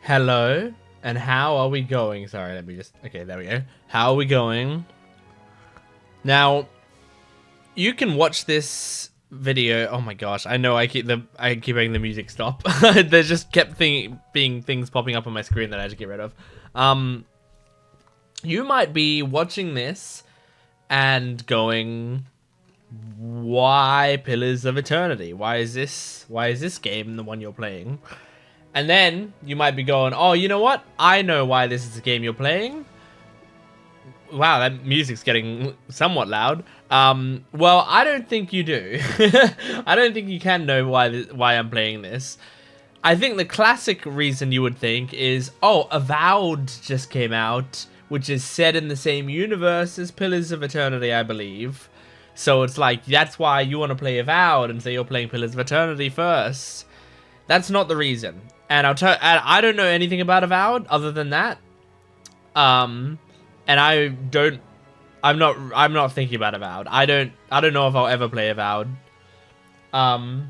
Hello, and how are we going? Sorry, okay, there we go. How are we going? Now, you can watch this video. Oh my gosh, I know I keep making the music stop. There's just kept being things popping up on my screen that I had to get rid of. You might be watching this and going, why Pillars of Eternity? Why is this game the one you're playing? And then you might be going, oh, you know what? I know why this is the game you're playing. Wow, that music's getting somewhat loud. Well, I don't think you do. I don't think you can know why I'm playing this. I think the classic reason you would think is, oh, Avowed just came out, which is set in the same universe as Pillars of Eternity, I believe. So it's like, that's why you want to play Avowed, and so you're playing Pillars of Eternity first. That's not the reason. And I don't know anything about Avowed other than that. And I'm not thinking about Avowed. I don't know if I'll ever play Avowed. And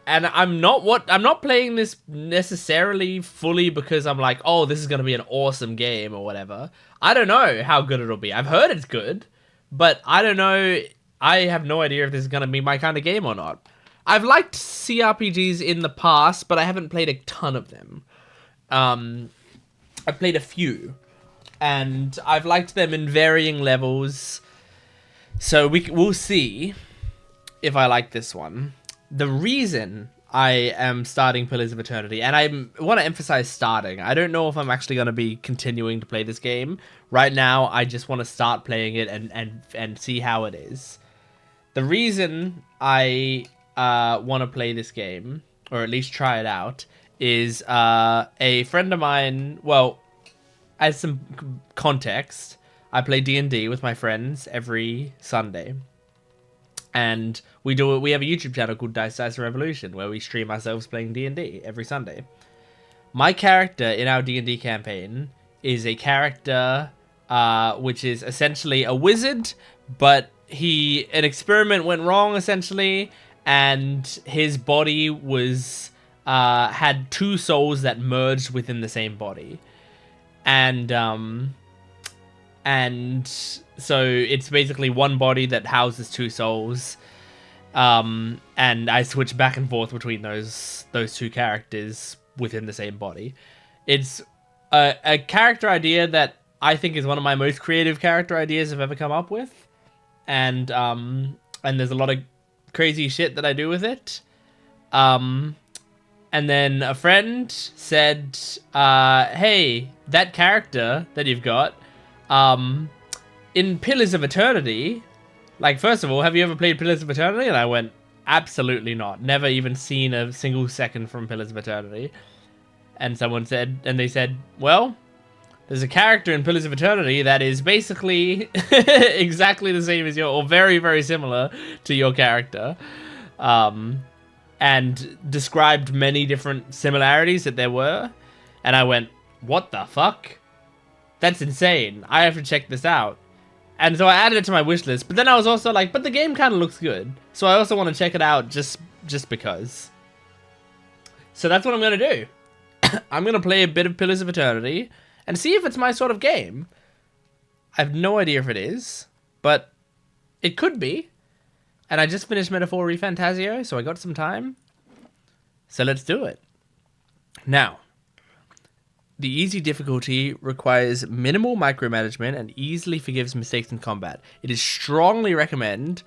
I'm not playing this necessarily fully because I'm like, oh, this is going to be an awesome game or whatever. I don't know how good it'll be. I've heard it's good, but I don't know. I have no idea if this is going to be my kind of game or not. I've liked CRPGs in the past, but I haven't played a ton of them. I've played a few, and I've liked them in varying levels. So we'll see if I like this one. The reason I am starting Pillars of Eternity, and I want to emphasize starting. I don't know if I'm actually going to be continuing to play this game. Right now, I just want to start playing it and see how it is. The reason I want to play this game, or at least try it out, is a friend of mine. Well, as some context, I play D&D with my friends every Sunday, and we have a YouTube channel called Dice Dice Revolution where we stream ourselves playing D&D every Sunday. My character in our D&D campaign is a character which is essentially a wizard, but an experiment went wrong essentially, and his body was had two souls that merged within the same body, and so it's basically one body that houses two souls, and I switch back and forth between those two characters within the same body. It's a character idea that I think is one of my most creative character ideas I've ever come up with, and there's a lot of crazy shit that I do with it. And then a friend said, hey, that character that you've got, in Pillars of Eternity, like, first of all, have you ever played Pillars of Eternity? And I went, absolutely not. Never even seen a single second from Pillars of Eternity. And they said, well, there's a character in Pillars of Eternity that is basically exactly the same as or very, very similar to your character. And described many different similarities that there were. And I went, what the fuck? That's insane. I have to check this out. And so I added it to my wish list. But then I was also like, but the game kind of looks good. So I also want to check it out just because. So that's what I'm going to do. I'm going to play a bit of Pillars of Eternity and see if it's my sort of game. I have no idea if it is, but it could be. And I just finished Metaphor ReFantazio, so I got some time. So let's do it. Now, the easy difficulty requires minimal micromanagement and easily forgives mistakes in combat. It is strongly recommended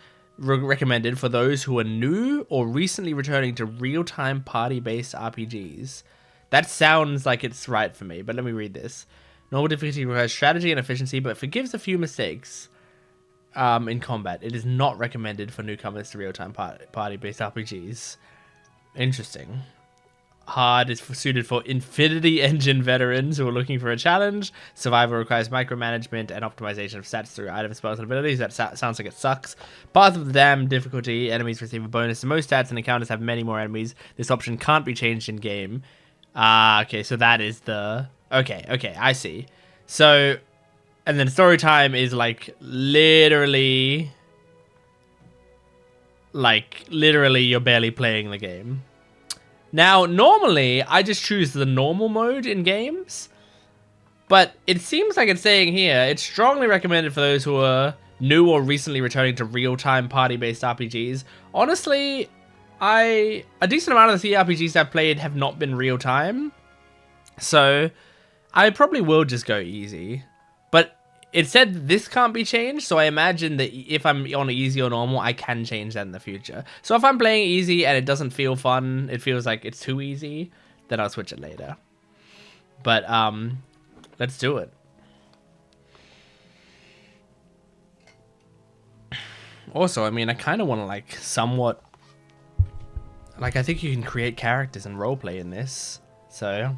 for those who are new or recently returning to real-time party-based RPGs. That sounds like it's right for me, but let me read this. Normal difficulty requires strategy and efficiency, but forgives a few mistakes in combat. It is not recommended for newcomers to real-time party-based RPGs. Interesting. Hard is suited for Infinity Engine veterans who are looking for a challenge. Survival requires micromanagement and optimization of stats through item spells and abilities. That sounds like it sucks. Path of the Damned difficulty. Enemies receive a bonus to most stats and encounters have many more enemies. This option can't be changed in-game. Okay, so that is the... Okay, I see. So, and then story time is literally you're barely playing the game. Now, normally, I just choose the normal mode in games, but it seems like it's saying here, it's strongly recommended for those who are new or recently returning to real-time party-based RPGs. Honestly, a decent amount of the CRPGs I've played have not been real-time, so I probably will just go easy. But it said this can't be changed, so I imagine that if I'm on easy or normal, I can change that in the future. So if I'm playing easy and it doesn't feel fun, it feels like it's too easy, then I'll switch it later. But let's do it. Also, I mean, I kind of want to like somewhat, like I think you can create characters and roleplay in this. So,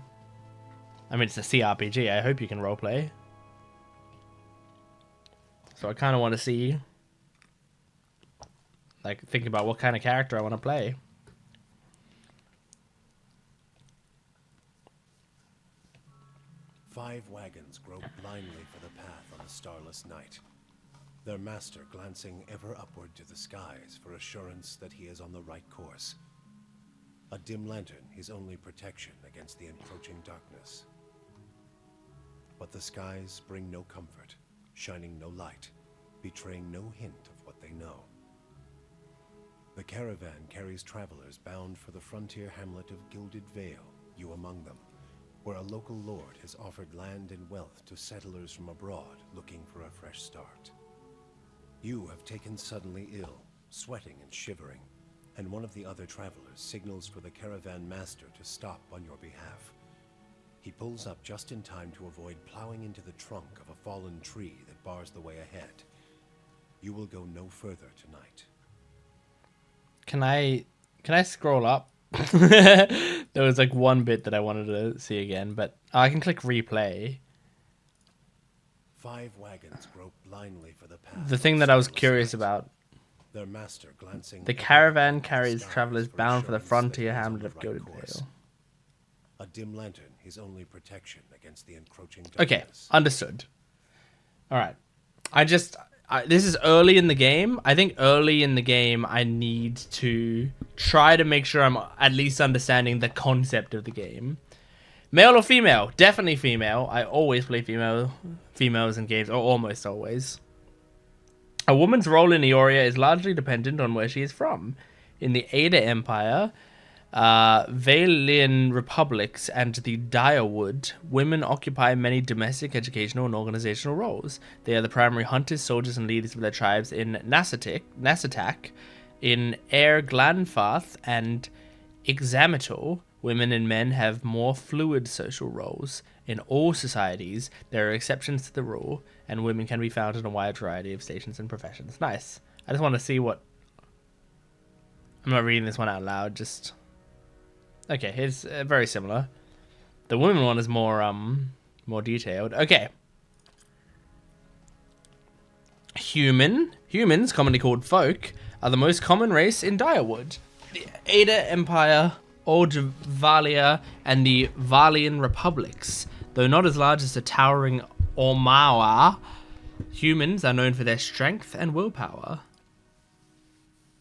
I mean, it's a CRPG. I hope you can roleplay. So I kind of want to see, like, think about what kind of character I want to play. Five wagons grope blindly for the path on a starless night, their master glancing ever upward to the skies for assurance that he is on the right course. A dim lantern his only protection against the encroaching darkness. But the skies bring no comfort, shining no light, betraying no hint of what they know. The caravan carries travelers bound for the frontier hamlet of Gilded Vale, you among them, where a local lord has offered land and wealth to settlers from abroad looking for a fresh start. You have taken suddenly ill, sweating and shivering, and one of the other travelers signals for the caravan master to stop on your behalf. He pulls up just in time to avoid plowing into the trunk of a fallen tree that bars the way ahead. You will go no further tonight. Can I scroll up? There was like one bit that I wanted to see again, but I can click replay. Five wagons grope blindly for the path. The thing that I was curious about. Their master glancing. The caravan carries travelers bound for the frontier hamlet of Gilded Vale. A dim lantern, his only protection against the encroaching darkness. Okay, understood. All right. This is early in the game. I think early in the game, I need to try to make sure I'm at least understanding the concept of the game. Male or female? Definitely female. I always play females in games, or almost always. A woman's role in Eoria is largely dependent on where she is from. In the Ada Empire, Vailian republics, and the Direwood, women occupy many domestic, educational, and organizational roles. They are the primary hunters, soldiers, and leaders of their tribes in Nassatak, in Air Glanfarth, and Ixamitor. Women and men have more fluid social roles. In all societies, there are exceptions to the rule, and women can be found in a wide variety of stations and professions. Nice. I just want to see what... I'm not reading this one out loud, just... Okay, it's very similar. The women one is more detailed. Okay. Humans, commonly called folk, are the most common race in Direwood. The Ada Empire, Old Valia, and the Valian republics. Though not as large as the towering Ormawa, humans are known for their strength and willpower.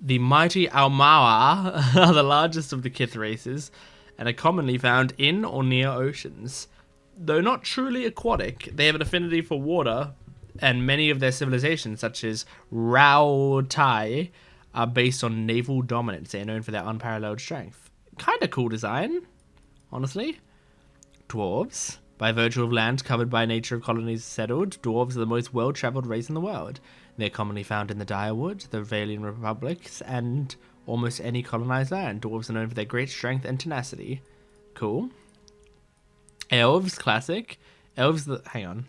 The mighty Aumaua are the largest of the Kith races and are commonly found in or near oceans. Though not truly aquatic, they have an affinity for water, and many of their civilizations, such as Rautai, are based on naval dominance. They are known for their unparalleled strength. Kind of cool design, honestly. Dwarves. By virtue of land covered by nature of colonies settled, dwarves are the most well-traveled race in the world. They're commonly found in the Direwood, the Vailian republics, and almost any colonized land. Dwarves are known for their great strength and tenacity. Cool. Elves, classic. Elves, hang on.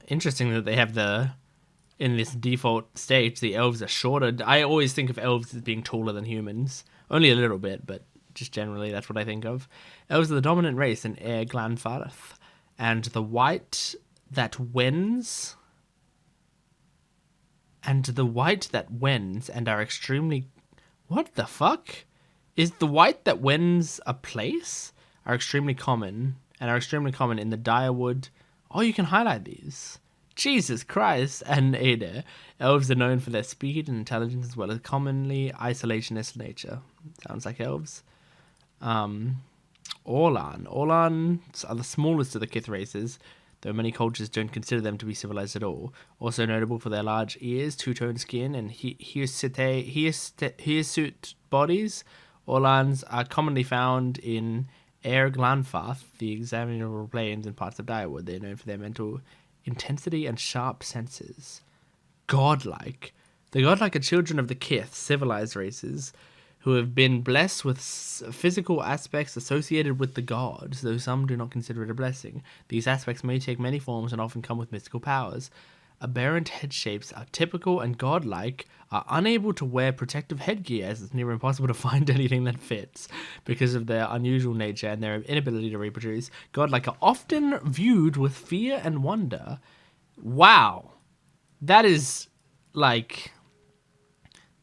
Interesting that they have in this default state, the elves are shorter. I always think of elves as being taller than humans. Only a little bit, but just generally that's what I think of. Elves are the dominant race in Air Glanfarth, and the white that wins... and are extremely... What the fuck? Is the white that wins a place? Are extremely common in the Direwood. Oh, you can highlight these. Jesus Christ. And Ada. Elves are known for their speed and intelligence as well as commonly isolationist nature. Sounds like elves. Orlan. Orlans are the smallest of the Kith races, though many cultures don't consider them to be civilized at all. Also notable for their large ears, two-tone skin, and hirsute bodies, Orlans are commonly found in Air Glanfath, the examinable plains and parts of Direwood. They are known for their mental intensity and sharp senses. Godlike. The godlike are children of the Kith, civilized races, who have been blessed with physical aspects associated with the gods, though some do not consider it a blessing. These aspects may take many forms and often come with mystical powers. Aberrant head shapes are typical, and godlike are unable to wear protective headgear, as it's near impossible to find anything that fits because of their unusual nature and their inability to reproduce. Godlike are often viewed with fear and wonder. Wow. That is, like...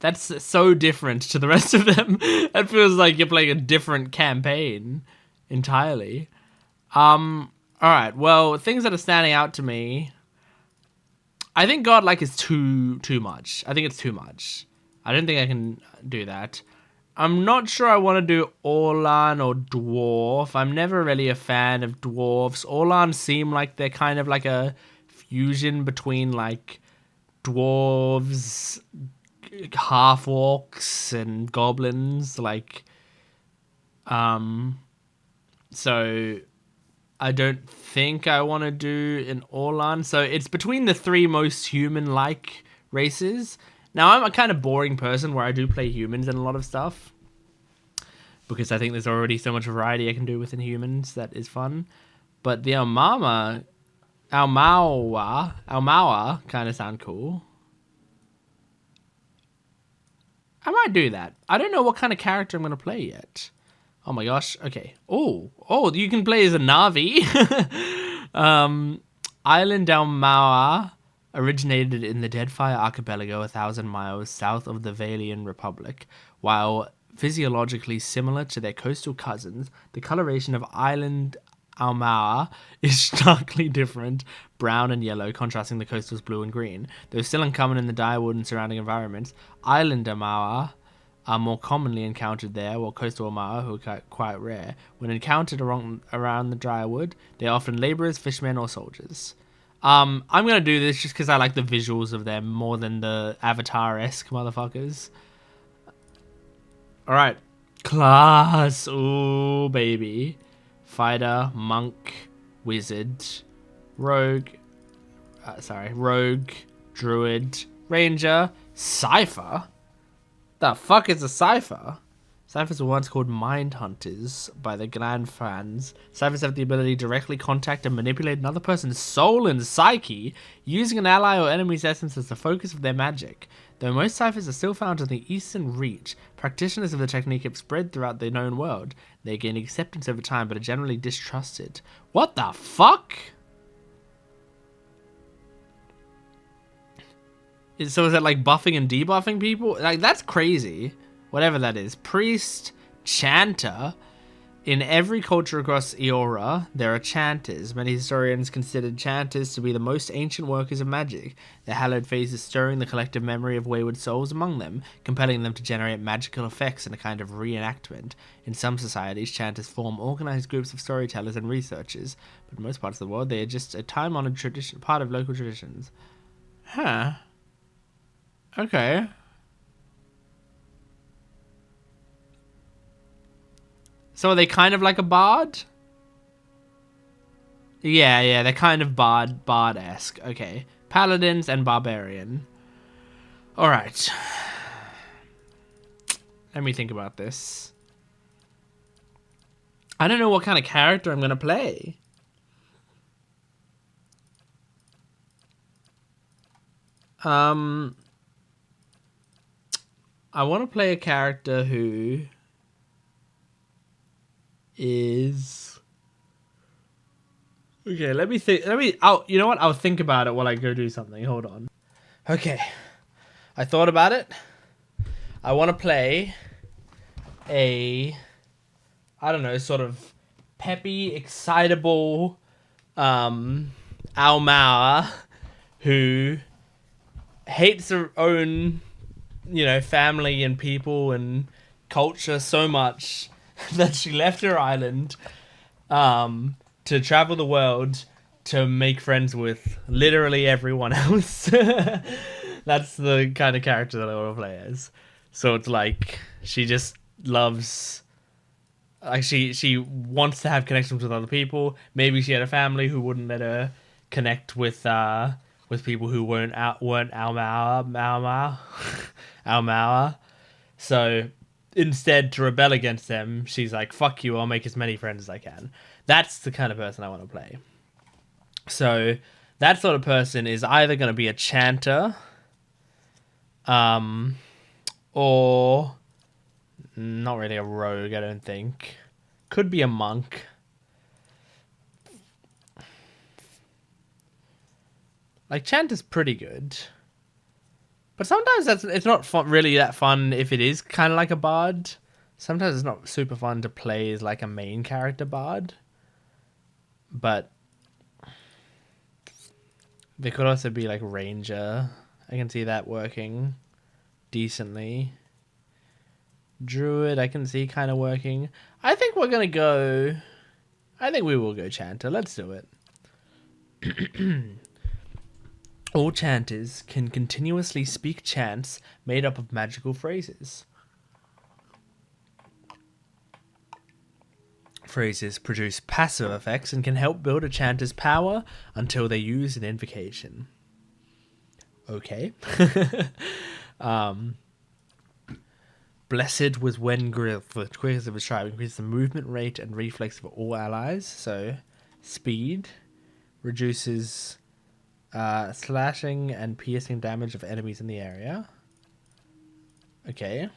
That's so different to the rest of them. It feels like you're playing a different campaign entirely. Alright, well, things that are standing out to me... I think Godlike is too much. I think it's too much. I don't think I can do that. I'm not sure I want to do Orlan or Dwarf. I'm never really a fan of dwarves. Orlan seem like they're kind of like a fusion between like dwarves, half-orcs, and goblins. Like, so I don't think I want to do an Orlan. So it's between the three most human-like races. Now, I'm a kind of boring person where I do play humans in a lot of stuff, because I think there's already so much variety I can do within humans that is fun. But the Almawa kind of sound cool. I might do that. I don't know what kind of character I'm going to play yet. Oh my gosh. Okay. Oh, you can play as a Na'vi. Island Almawa originated in the Deadfire Archipelago 1,000 miles south of the Valian Republic. While physiologically similar to their coastal cousins, the coloration of Island Almawa is starkly different, brown and yellow, contrasting the coastal's blue and green. Though still uncommon in the Direwood and surrounding environments, Island Almawa are more commonly encountered there, while coastal Almawa, who are quite rare. When encountered around the Direwood, they are often laborers, fishermen, or soldiers. I'm gonna do this just because I like the visuals of them more than the Avatar-esque motherfuckers. Alright. Class. Ooh, baby. Fighter, monk, wizard, rogue, druid, ranger, cipher. The fuck is a cipher? Ciphers were once called mind hunters by the Glanfans. Ciphers have the ability to directly contact and manipulate another person's soul and psyche, using an ally or enemy's essence as the focus of their magic. Though most ciphers are still found in the Eastern Reach, practitioners of the technique have spread throughout the known world. They gain acceptance over time, but are generally distrusted. What the fuck? So is that like buffing and debuffing people? Like, that's crazy. Whatever that is. Priest, chanter. In every culture across Eora, there are chanters. Many historians considered chanters to be the most ancient workers of magic, their hallowed faces stirring the collective memory of wayward souls among them, compelling them to generate magical effects in a kind of reenactment. In some societies, chanters form organized groups of storytellers and researchers, but in most parts of the world, they are just a time-honored tradition, part of local traditions. Huh. Okay. So are they kind of like a bard? Yeah, they're kind of bard-esque. Okay. Paladins and barbarian. Alright. Let me think about this. I don't know what kind of character I'm gonna play. I want to play a character who is... Okay, let me think. You know what? I'll think about it while I go do something. Hold on. Okay. I thought about it. I want to play a... I don't know, sort of peppy, excitable Almawa who hates her own, family and people and culture so much that she left her island to travel the world to make friends with literally everyone else. That's the kind of character that I want to play as. So it's like she just loves, like she wants to have connections with other people. Maybe she had a family who wouldn't let her connect with people who weren't Aomao. So instead, to rebel against them, she's like, "Fuck you! I'll make as many friends as I can." That's the kind of person I want to play. So that sort of person is either going to be a chanter, or not really a rogue, I don't think. Could be a monk. Like, chanter's pretty good. But sometimes it's not really that fun if it is kind of like a bard. Sometimes it's not super fun to play as like a main character bard. But there could also be like ranger. I can see that working decently. Druid, I can see kind of working. I think we will go chanter. Let's do it. All chanters can continuously speak chants made up of magical phrases. Phrases produce passive effects and can help build a chanter's power until they use an invocation. Okay. Blessed was when grilled for the quickest of his tribe. Increases the movement rate and reflex of all allies. So, speed reduces slashing and piercing damage of enemies in the area. Okay.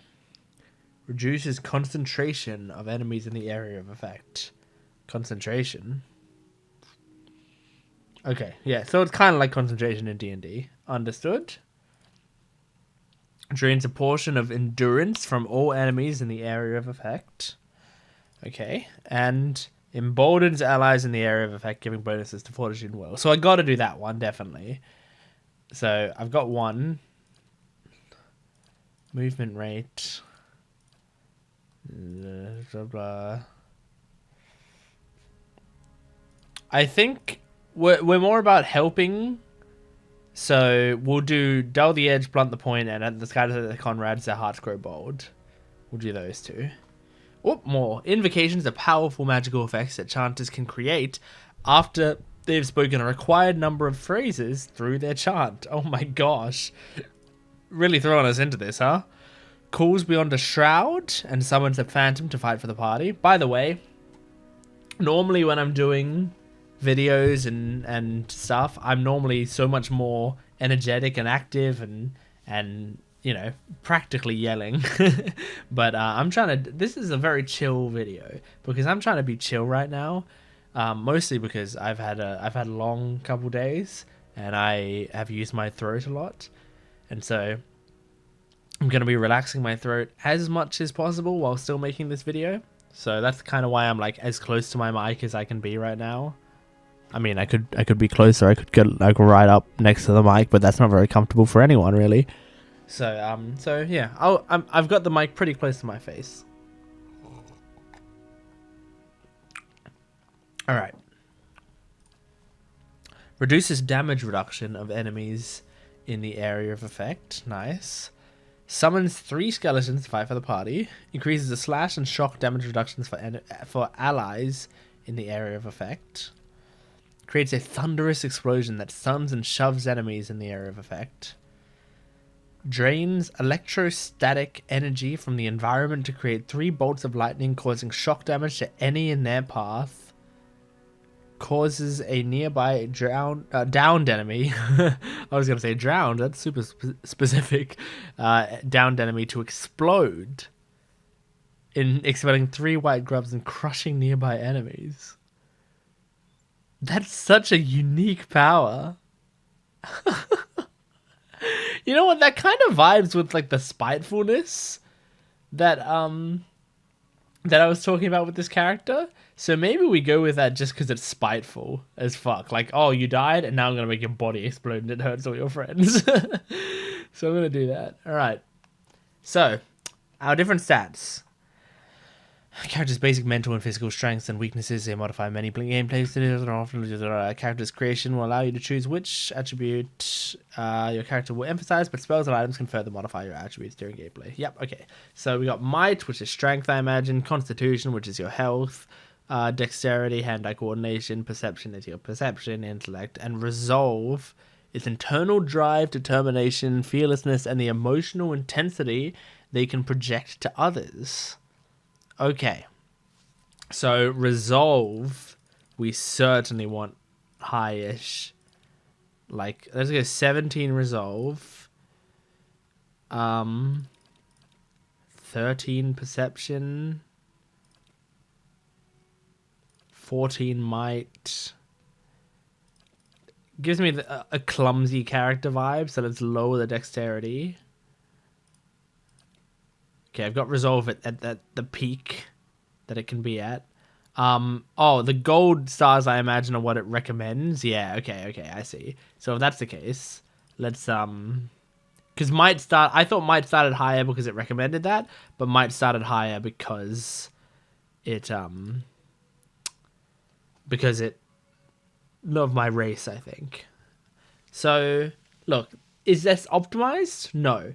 Reduces concentration of enemies in the area of effect. Concentration. Okay, yeah, so it's kind of like concentration in D&D. Understood. Drains a portion of endurance from all enemies in the area of effect. Okay, and emboldens allies in the area of effect, giving bonuses to fortitude and will. So I got to do that one, definitely. So I've got one. Movement rate. Blah, blah. I think we're more about helping. So we'll do dull the edge, blunt the point, and at the sky of the Conrads, their hearts grow bold. We'll do those two. Oh, more. Invocations are powerful magical effects that chanters can create after they've spoken a required number of phrases through their chant. Oh my gosh. Really throwing us into this, huh? Calls beyond a shroud and summons a phantom to fight for the party. By the way, normally when I'm doing videos and stuff, I'm normally so much more energetic and active and you know, practically yelling. But I'm trying to, this is a very chill video because I'm trying to be chill right now. Mostly because I've had a long couple days and I have used my throat a lot. And so I'm going to be relaxing my throat as much as possible while still making this video. So that's kind of why I'm like as close to my mic as I can be right now. I mean, I could be closer. I could get like right up next to the mic, but that's not very comfortable for anyone really. So yeah, I've got the mic pretty close to my face. All right. Reduces damage reduction of enemies in the area of effect. Nice. Summons 3 skeletons to fight for the party. Increases the slash and shock damage reductions for allies in the area of effect. Creates a thunderous explosion that stuns and shoves enemies in the area of effect. Drains electrostatic energy from the environment to create 3 bolts of lightning, causing shock damage to any in their path. Causes a nearby downed enemy. I was going to say drowned. That's super specific. Downed enemy to explode, in expelling 3 white grubs and crushing nearby enemies. That's such a unique power. You know what? That kind of vibes with like the spitefulness that that I was talking about with this character. So maybe we go with that just because it's spiteful as fuck. Like, oh, you died, and now I'm going to make your body explode and it hurts all your friends. So I'm going to do that. All right. So, our different stats. Character's basic mental and physical strengths and weaknesses. They modify many gameplay styles, and often character's creation will allow you to choose which attribute your character will emphasize, but spells and items can further modify your attributes during gameplay. Yep, okay. So we got might, which is strength, I imagine. Constitution, which is your health. Dexterity, hand-eye coordination. Perception is your perception, intellect. And resolve is internal drive, determination, fearlessness, and the emotional intensity they can project to others. Okay, so resolve, we certainly want high-ish. Like, let's go 17 resolve. 13 perception. 14 might. Gives me a clumsy character vibe, so let's lower the dexterity. Okay, I've got resolve at the peak that it can be at. Oh, the gold stars, I imagine, are what it recommends. Yeah, okay, I see. So if that's the case, let's because might start. I thought might started higher because it recommended that, but might started higher because it of my race, I think. So look, is this optimized? No.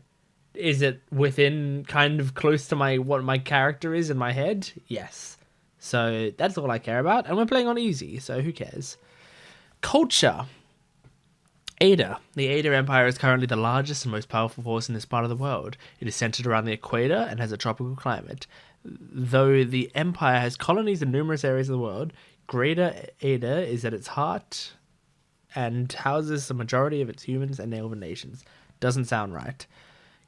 Is it within kind of close to what my character is in my head? Yes. So that's all I care about. And we're playing on easy, so who cares? Culture. Ada. The Ada Empire is currently the largest and most powerful force in this part of the world. It is centered around the equator and has a tropical climate. Though the empire has colonies in numerous areas of the world, Greater Ada is at its heart and houses the majority of its humans and elven nations. Doesn't sound right.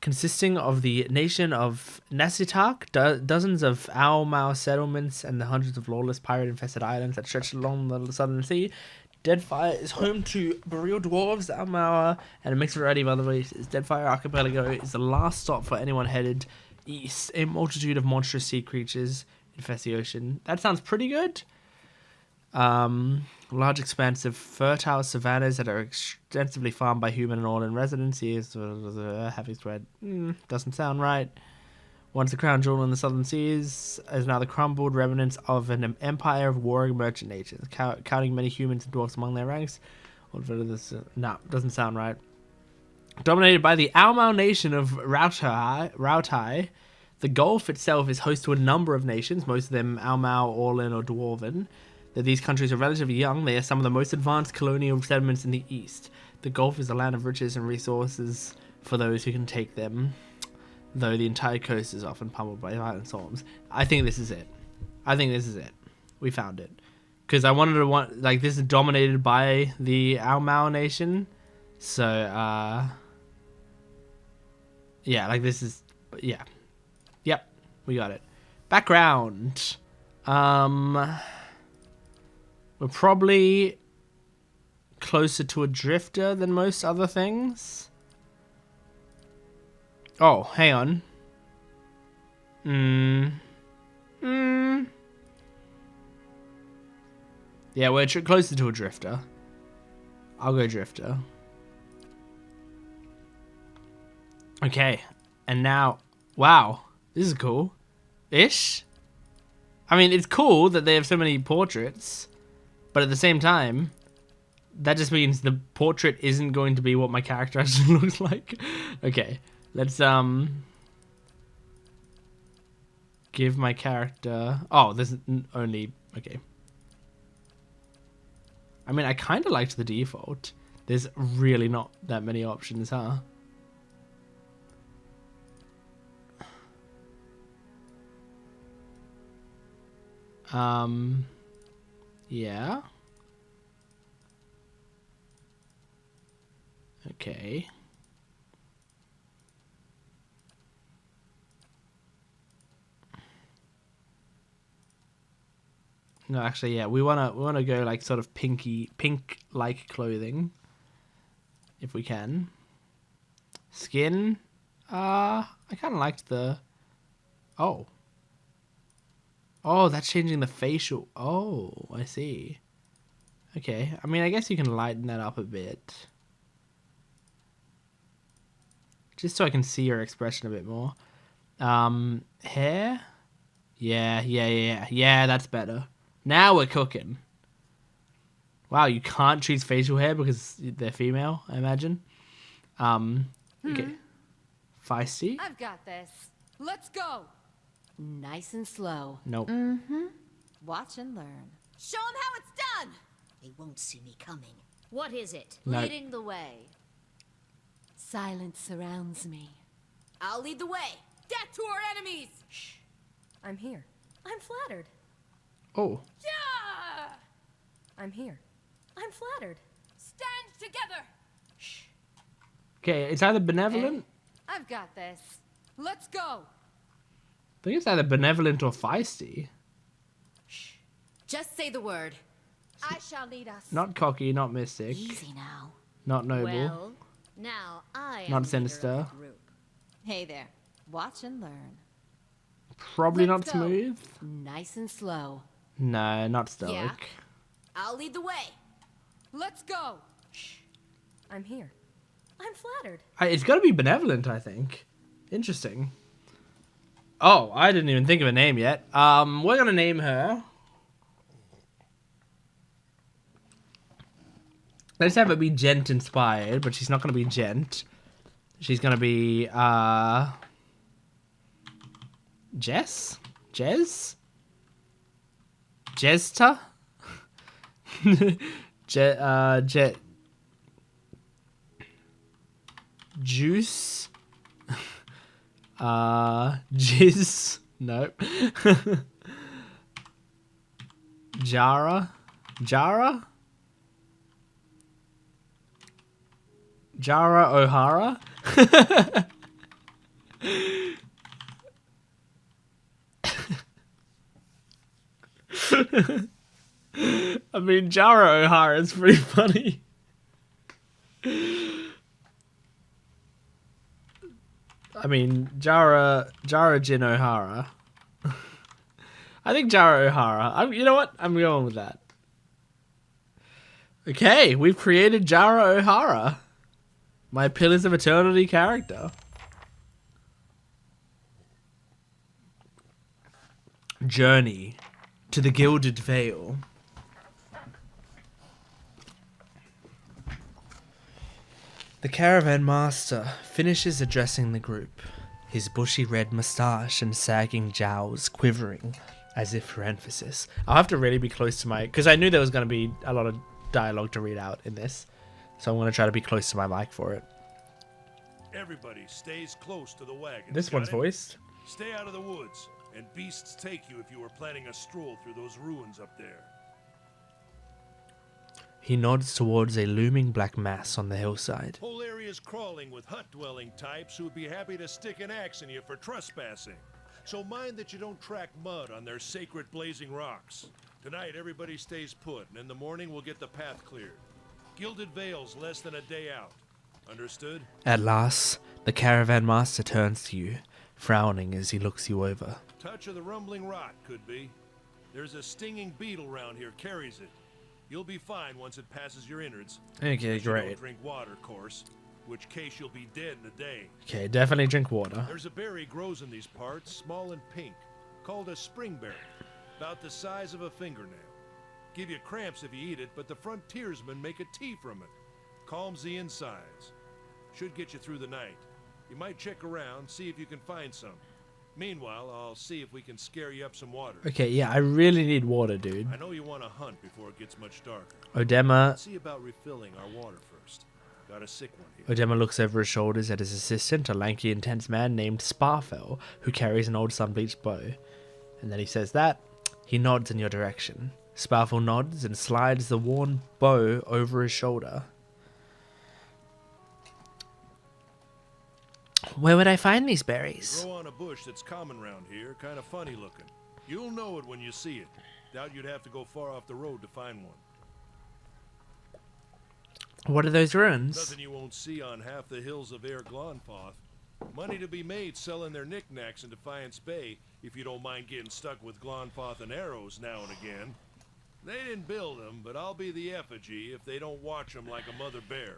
Consisting of the nation of Nasitak, dozens of Ao-Mao settlements, and the hundreds of lawless pirate-infested islands that stretch along the southern sea, Deadfire is home to boreal dwarves, Ao-Mao, and a mixed variety of other races. Deadfire Archipelago is the last stop for anyone headed east. A multitude of monstrous sea creatures infest the ocean. That sounds pretty good. Large expansive fertile savannas that are extensively farmed by human and Orlan residents. Heavy spread. Doesn't sound right. Once the crown jewel in the southern seas is now the crumbled remnants of an empire of warring merchant nations, counting many humans and dwarfs among their ranks. No, doesn't sound right. Dominated by the Ao-Mao nation of Rautai, the Gulf itself is host to a number of nations, most of them Ao-Mao, Orlan, or Dwarven. Though these countries are relatively young, they are some of the most advanced colonial settlements in the east. The Gulf is a land of riches and resources for those who can take them, though the entire coast is often pummeled by violent storms. I think this is it. We found it. Because this is dominated by the Ao-Mao nation. So, Yep, we got it. Background. We're probably closer to a drifter than most other things. Oh, hang on. Yeah, we're closer to a drifter. I'll go drifter. Okay, and now, wow, this is cool. Ish? I mean, it's cool that they have so many portraits. But at the same time, that just means the portrait isn't going to be what my character actually looks like. Okay, let's give my character... Oh, there's only... Okay. I mean, I kind of liked the default. There's really not that many options, huh? Yeah. Okay. No, actually, yeah, we wanna go like sort of pink-like clothing, if we can. Skin, I kind of liked the. Oh, that's changing the facial. Oh, I see. Okay, I mean, I guess you can lighten that up a bit, just so I can see your expression a bit more. Hair. Yeah, that's better. Now we're cooking. Wow, you can't choose facial hair because they're female, I imagine. Okay. Feisty? I've got this. Let's go. Nice and slow. Nope. Watch and learn. Show them how it's done. They won't see me coming. What is it? No. Leading the way. Silence surrounds me. I'll lead the way. Death to our enemies. Shh. I'm here. I'm flattered. Oh. Yeah! I'm here. I'm flattered. Stand together. Shh. Okay, it's either benevolent. I've got this. Let's go. I think it's either benevolent or feisty. Shh. Just say the word. I shall lead us. Not cocky, not mystic, Easy now. not noble. Well, now I am Not leader sinister. of the group. Hey there. Watch and learn. Probably not Let's go. smooth. Nice and slow. No, not stoic. Yeah. I'll lead the way. Let's go. Shh. I'm here. I'm flattered. It's got to be benevolent, I think. Interesting. Oh, I didn't even think of a name yet. We're gonna name her. Let's have it be gent inspired, but she's not gonna be gent. She's gonna be Jess? Jez? Jesta? Jet Juice? Jizz? Nope. Jara? Jara? Jara O'Hara? I mean, Jara O'Hara is pretty funny. I mean, Jara Jin O'Hara. I think Jara O'Hara. You know what? I'm going with that. Okay, we've created Jara O'Hara. My Pillars of Eternity character. Journey to the Gilded Vale. The caravan master finishes addressing the group, his bushy red moustache and sagging jowls quivering as if for emphasis. I'll have to really be close to my... because I knew there was going to be a lot of dialogue to read out in this. So I'm going to try to be close to my mic for it. Everybody stays close to the wagon. This one's voiced. Stay out of the woods, and beasts take you if you were planning a stroll through those ruins up there. He nods towards a looming black mass on the hillside. Whole area's crawling with hut-dwelling types who would be happy to stick an axe in you for trespassing. So mind that you don't track mud on their sacred blazing rocks. Tonight, everybody stays put, and in the morning we'll get the path cleared. Gilded Vale's less than a day out. Understood? At last, the caravan master turns to you, frowning as he looks you over. Touch of the rumbling rot, could be. There's a stinging beetle round here, carries it. You'll be fine once it passes your innards. Okay, But you great. don't drink water, of course. Which case you'll be dead in a day. Okay, definitely drink water. There's a berry grows in these parts, small and pink, called a springberry, about the size of a fingernail. Give you cramps if you eat it, but the frontiersmen make a tea from it. Calms the insides. Should get you through the night. You might check around, see if you can find some. Meanwhile, I'll see if we can scare you up some water. Okay, yeah, I really need water, dude. I know you want to hunt before it gets much darker. Odema See about refilling our water first. Got a sick one here. Odema looks over his shoulders at his assistant, a lanky, intense man named Sparfell, who carries an old sun-bleached bow. And then he says that. He nods in your direction. Sparfell nods and slides the worn bow over his shoulder. Where would I find these berries? Grow on a bush that's common round here, kind of funny looking. You'll know it when you see it. Doubt you'd have to go far off the road to find one. What are those ruins? Nothing you won't see on half the hills of Air Glonfoth. Money to be made selling their knickknacks in Defiance Bay, if you don't mind getting stuck with Glonfoth and arrows now and again. They didn't build them, but I'll be the effigy if they don't watch them like a mother bear.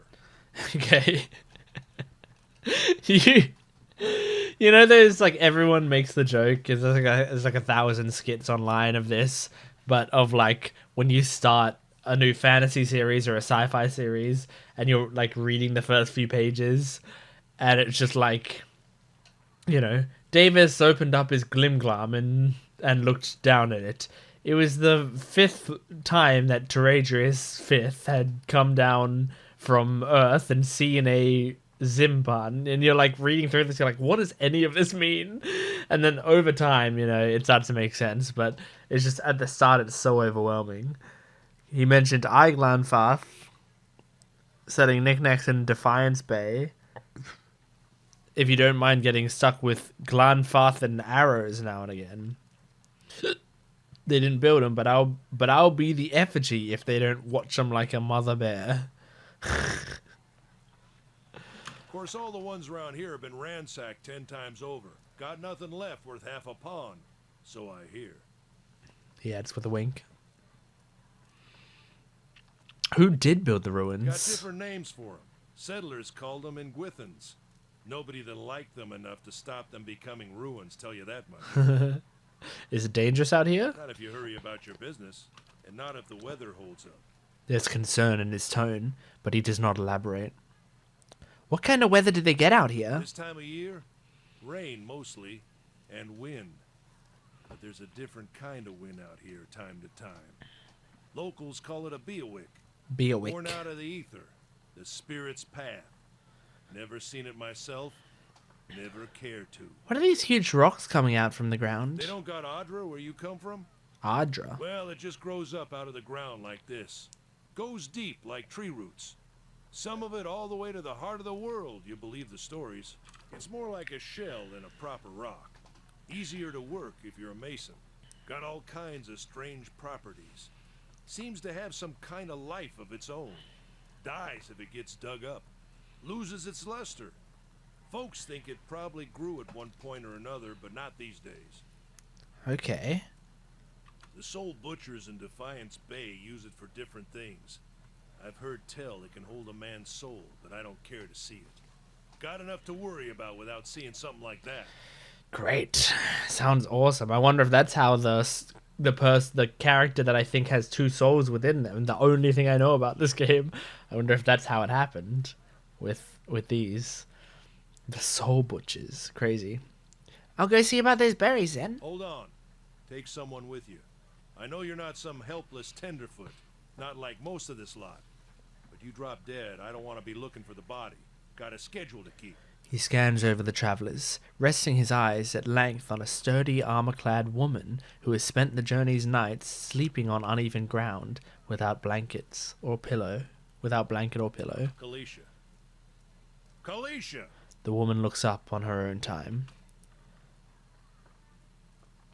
Okay. you You know, there's like everyone makes the joke. There's like 1,000 skits online of this, but of like when you start a new fantasy series or a sci-fi series, and you're like reading the first few pages, and it's just like, you know, Davis opened up his Glimglam and looked down at it. It was the 5th time that Teradrius Fifth had come down from Earth and seen a Zimban, and you're like reading through this, you're like, what does any of this mean? And then over time, you know, it starts to make sense, but it's just at the start it's so overwhelming. He mentioned Glanfath setting knickknacks in Defiance Bay. If you don't mind getting stuck with Glanfath and arrows now and again. They didn't build them, but I'll be the effigy if they don't watch them like a mother bear. Of course, all the ones around here have been ransacked 10 times over. Got nothing left worth half a pawn, so I hear. He adds with a wink. Who did build the Got ruins? different names for them. Settlers called them Ingwithans. Nobody that liked them enough to stop them becoming ruins, tell you that much. Is it dangerous out here? Not if you hurry about your business, and not if the weather holds up. There's concern in his tone, but he does not elaborate. What kind of weather did they get out here? This time of year, rain mostly, and wind. But there's a different kind of wind out here time to time. Locals call it a Beawick. Beawick. Born out of the ether, the spirit's path. Never seen it myself, never cared to. What are these huge rocks coming out from the ground? They don't got Adra where you come from? Adra. Well, it just grows up out of the ground like this. Goes deep like tree roots. Some of it all the way to the heart of the world, you believe the stories. It's more like a shell than a proper rock. Easier to work if you're a mason. Got all kinds of strange properties. Seems to have some kind of life of its own. Dies if it gets dug up. Loses its luster. Folks think it probably grew at one point or another, but not these days. Okay. The soul butchers in Defiance Bay use it for different things. I've heard tell it can hold a man's soul, but I don't care to see it. Got enough to worry about without seeing something like that. Great. Sounds awesome. I wonder if that's how the character that I think has 2 souls within them, the only thing I know about this game, I wonder if that's how it happened with these. The soul butchers. Crazy. I'll go see about those berries then. Hold on. Take someone with you. I know you're not some helpless tenderfoot, not like most of this lot. But you drop dead, I don't want to be looking for the body. Got a schedule to keep. He scans over the travellers, resting his eyes at length on a sturdy armor-clad woman who has spent the journey's nights sleeping on uneven ground without blanket or pillow. Kalisha. Kalisha! The woman looks up on her own time.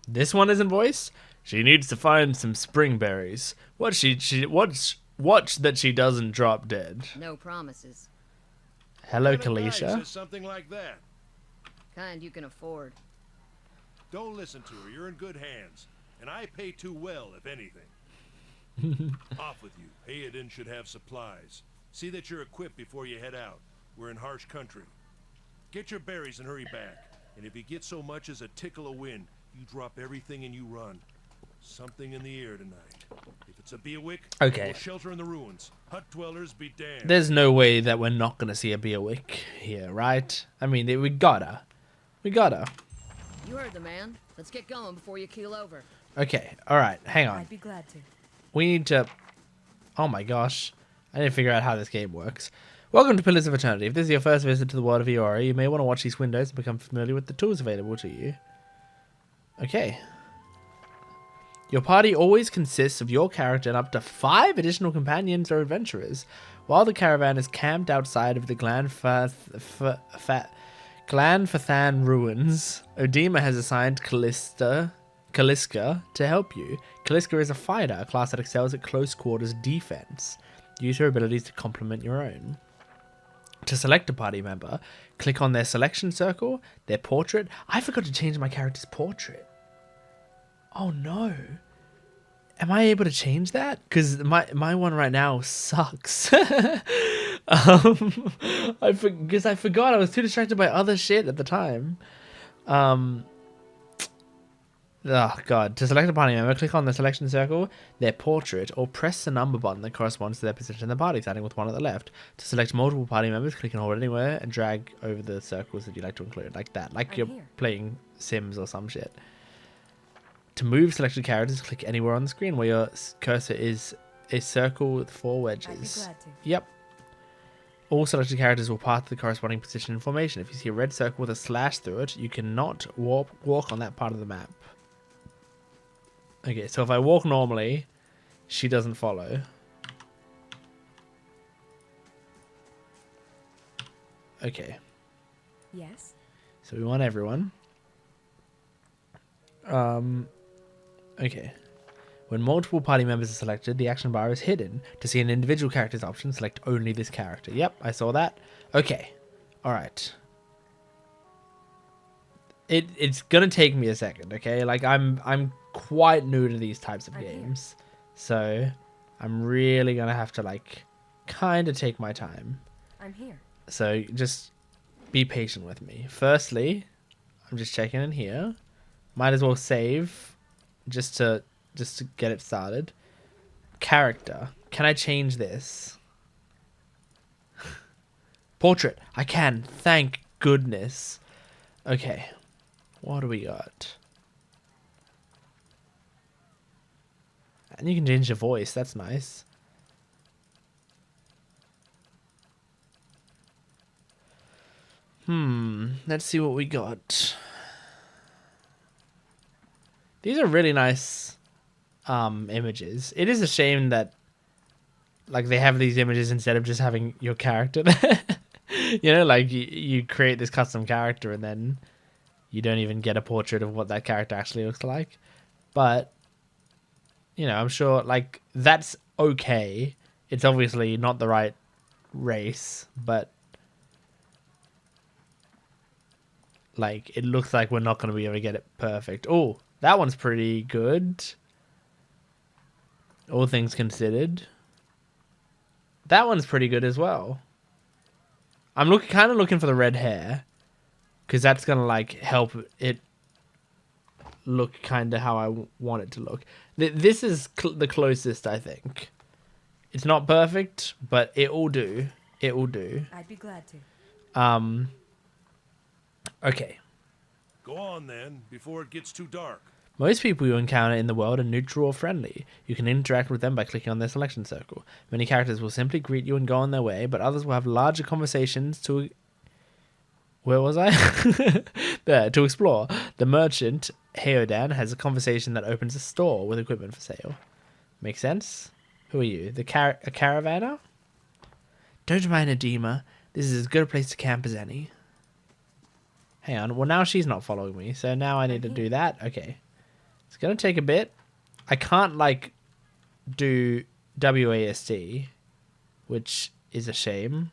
This one isn't voice? She needs to find some spring berries. Watch that she doesn't drop dead. No promises. Hello, What kind of guy Kalisha. says something like that? Kind you can afford. Don't listen to her. You're in good hands. And I pay too well, if anything. Off with you. Hayadin should have supplies. See that you're equipped before you head out. We're in harsh country. Get your berries and hurry back. And if you get so much as a tickle of wind, you drop everything and you run. Something in the air tonight. If it's a Beawick, Okay. we'll shelter in the ruins. Hut dwellers be damned. There's no way that we're not gonna see a Beawick here, right? I mean, we gotta. You heard the man. Let's get going before you keel over. Okay, alright, hang on. I'd be glad to. We need to... Oh my gosh. I need to figure out how this game works. Welcome to Pillars of Eternity. If this is your first visit to the world of Iori, you may want to watch these windows and become familiar with the tools available to you. Okay. Your party always consists of your character and up to 5 additional companions or adventurers. While the caravan is camped outside of the Glanfathan ruins, Odema has assigned Kaliska to help you. Kaliska is a fighter, a class that excels at close quarters defense. Use her abilities to complement your own. To select a party member, click on their selection circle, their portrait. I forgot to change my character's portrait. Oh no. Am I able to change that? Because my one right now sucks. Because I forgot. I was too distracted by other shit at the time. Oh god. To select a party member, click on the selection circle, their portrait, or press the number button that corresponds to their position in the party, starting with one at the left. To select multiple party members, click and hold it anywhere and drag over the circles that you like to include, like that. Like you're playing Sims or some shit. To move selected characters, click anywhere on the screen where your cursor is a circle with 4 wedges. Yep. All selected characters will path to the corresponding position in formation. If you see a red circle with a slash through it, you cannot walk on that part of the map. Okay, so if I walk normally, she doesn't follow. Okay. Yes. So we want everyone. Okay. When multiple party members are selected, the action bar is hidden. To see an individual character's option, select only this character. Yep, I saw that. Okay. Alright. It's gonna take me a second, okay? Like, I'm quite new to these types of games. So, I'm really gonna have to, like, kind of take my time. I'm here. So, just be patient with me. Firstly, I'm just checking in here. Might as well save just to get it started. Character. Can I change this? Portrait. I can. Thank goodness. Okay. What do we got? And you can change your voice. That's nice. Let's see what we got. These are really nice images. It is a shame that like they have these images instead of just having your character there. You know, like you create this custom character and then you don't even get a portrait of what that character actually looks like. But you know, I'm sure like that's okay. It's obviously not the right race, but like it looks like we're not going to be able to get it perfect. Oh, that one's pretty good. All things considered. That one's pretty good as well. I'm kind of looking for the red hair, because that's going to like help it look kind of how I want it to look. This is the closest, I think. It's not perfect, but it will do. It will do. I'd be glad to. Okay. Go on then, before it gets too dark. Most people you encounter in the world are neutral or friendly. You can interact with them by clicking on their selection circle. Many characters will simply greet you and go on their way, but others will have larger conversations to... Where was I? There, to explore. The merchant, Heodan, has a conversation that opens a store with equipment for sale. Makes sense? Who are you? A caravaner? Don't mind Edema. This is as good a place to camp as any. Hang on. Well, now she's not following me, so now I need to do that. Okay. It's going to take a bit. I can't, like, do WASD, which is a shame.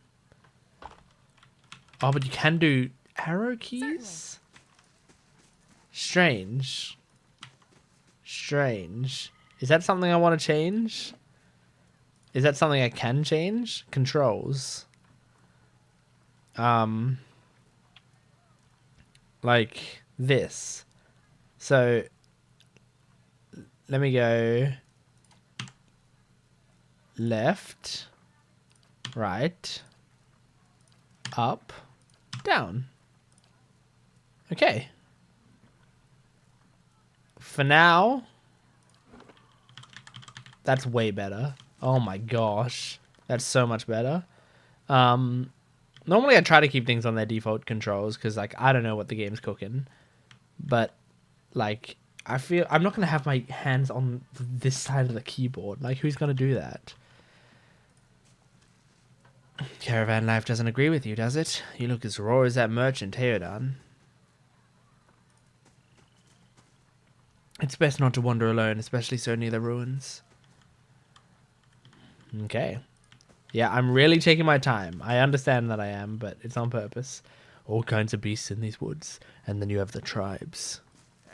Oh, but you can do arrow keys? Strange. Strange. Is that something I want to change? Is that something I can change? Controls. Like this. So let me go left, right, up, down. Okay. For now, that's way better. Oh my gosh. That's so much better. Normally I try to keep things on their default controls because, like, I don't know what the game's cooking. But, like, I feel... I'm not going to have my hands on this side of the keyboard. Like, who's going to do that? Caravan life doesn't agree with you, does it? You look as raw as that merchant, Heodan. It's best not to wander alone, especially so near the ruins. Okay. Yeah, I'm really taking my time. I understand that I am, but it's on purpose. All kinds of beasts in these woods. And then you have the tribes.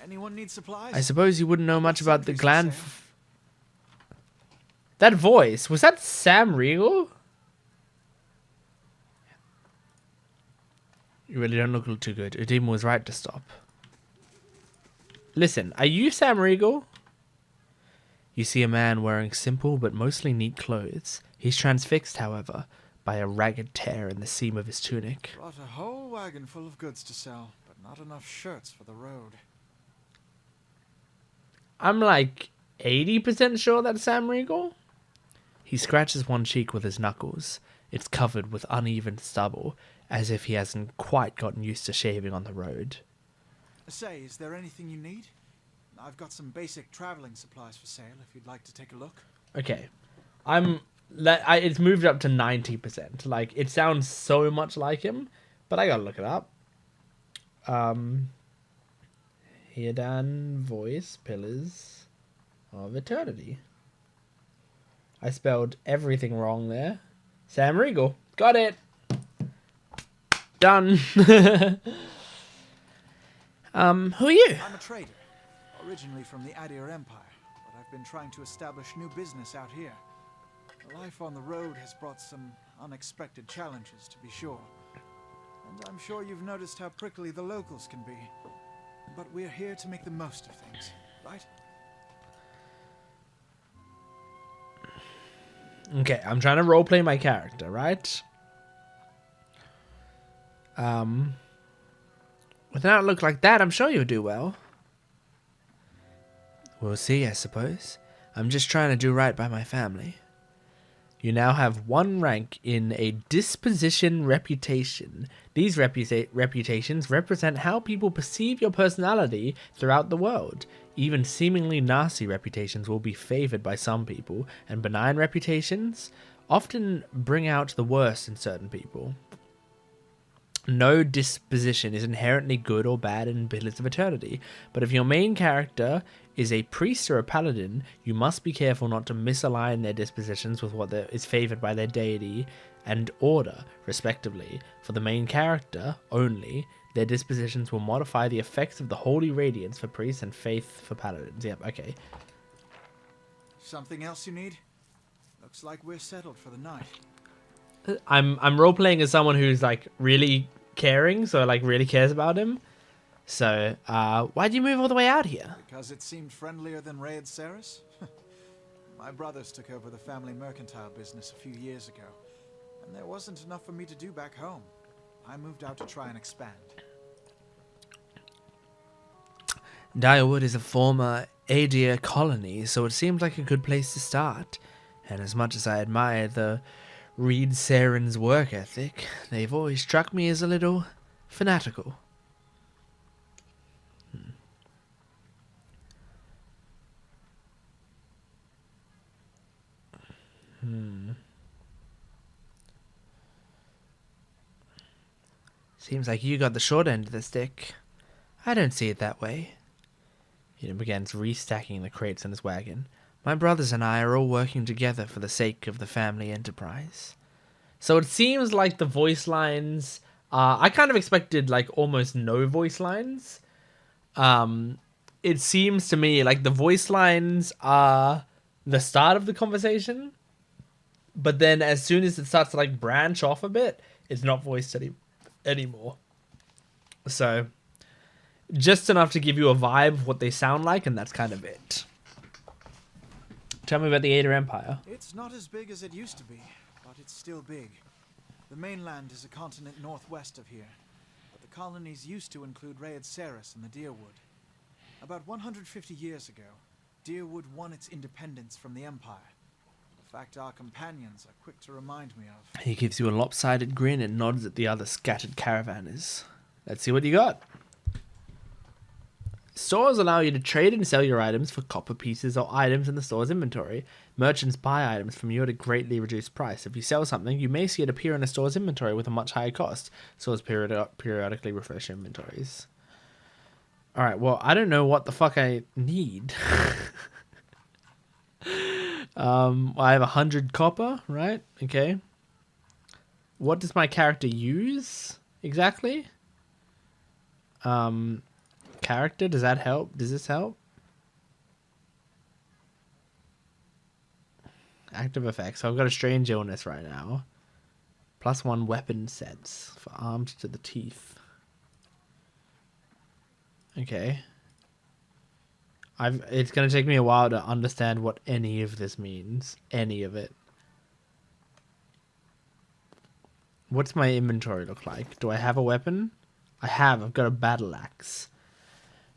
Anyone need supplies? I suppose you wouldn't know much about the Glan... That voice, was that Sam Riegel? You really don't look too good. Udim was right to stop. Listen, are you Sam Riegel? You see a man wearing simple but mostly neat clothes. He's transfixed, however, by a ragged tear in the seam of his tunic. Brought a whole wagon full of goods to sell, but not enough shirts for the road. I'm like 80% sure that's Sam Riegel. He scratches one cheek with his knuckles. It's covered with uneven stubble, as if he hasn't quite gotten used to shaving on the road. Say, is there anything you need? I've got some basic traveling supplies for sale if you'd like to take a look. Okay. It's moved up to 90%. Like, it sounds so much like him, but I gotta look it up. Hirdan Voice Pillars of Eternity. I spelled everything wrong there. Sam Riegel. Got it. Done. Who are you? I'm a trader, originally from the Adir Empire, but I've been trying to establish new business out here. Life on the road has brought some unexpected challenges, to be sure. And I'm sure you've noticed how prickly the locals can be. But we're here to make the most of things, right? Okay, I'm trying to roleplay my character, right? With an outlook like that, I'm sure you'll do well. We'll see, I suppose. I'm just trying to do right by my family. You now have one rank in a disposition reputation. These reputations represent how people perceive your personality throughout the world. Even seemingly nasty reputations will be favored by some people, and benign reputations often bring out the worst in certain people. No disposition is inherently good or bad in Pillars of Eternity, but if your main character is a priest or a paladin, you must be careful not to misalign their dispositions with what is favored by their deity and order, respectively. For the main character only, their dispositions will modify the effects of the holy radiance for priests and faith for paladins. Yep, okay. Something else you need? Looks like we're settled for the night. I'm role playing as someone who's like really caring, so like really cares about him. So, why'd you move all the way out here? Because it seemed friendlier than Raed Saris? My brothers took over the family mercantile business a few years ago, and there wasn't enough for me to do back home. I moved out to try and expand. Direwood is a former Adir colony, so it seemed like a good place to start. And as much as I admire the Reed Saren's work ethic, they've always struck me as a little fanatical. Seems like you got the short end of the stick. I don't see it that way. He begins restacking the crates in his wagon. My brothers and I are all working together for the sake of the family enterprise. So it seems like the voice lines I kind of expected like almost no voice lines. It seems to me like the voice lines are the start of the conversation, but then as soon as it starts to like branch off a bit, it's not voiced anymore. So just enough to give you a vibe of what they sound like, and that's kind of it. Tell me about the Adir Empire. It's not as big as it used to be, but it's still big. The mainland is a continent northwest of here, but the colonies used to include Raed Saris and the Deerwood. About 150 years ago, Deerwood won its independence from the Empire. A fact our companions are quick to remind me of. He gives you a lopsided grin and nods at the other scattered caravanners. Let's see what you got. Stores allow you to trade and sell your items for copper pieces or items in the store's inventory. Merchants buy items from you at a greatly reduced price. If you sell something, you may see it appear in a store's inventory with a much higher cost. Stores periodically refresh inventories. Alright, well, I don't know what the fuck I need. I have 100 copper, right? Okay. What does my character use exactly? Character, does that help? Does this help? Active effects. So I've got a strange illness right now. +1 weapon sets for armed to the teeth. Okay. It's gonna take me a while to understand what any of this means. Any of it. What's my inventory look like? Do I have a weapon? I have. I've got a battle axe.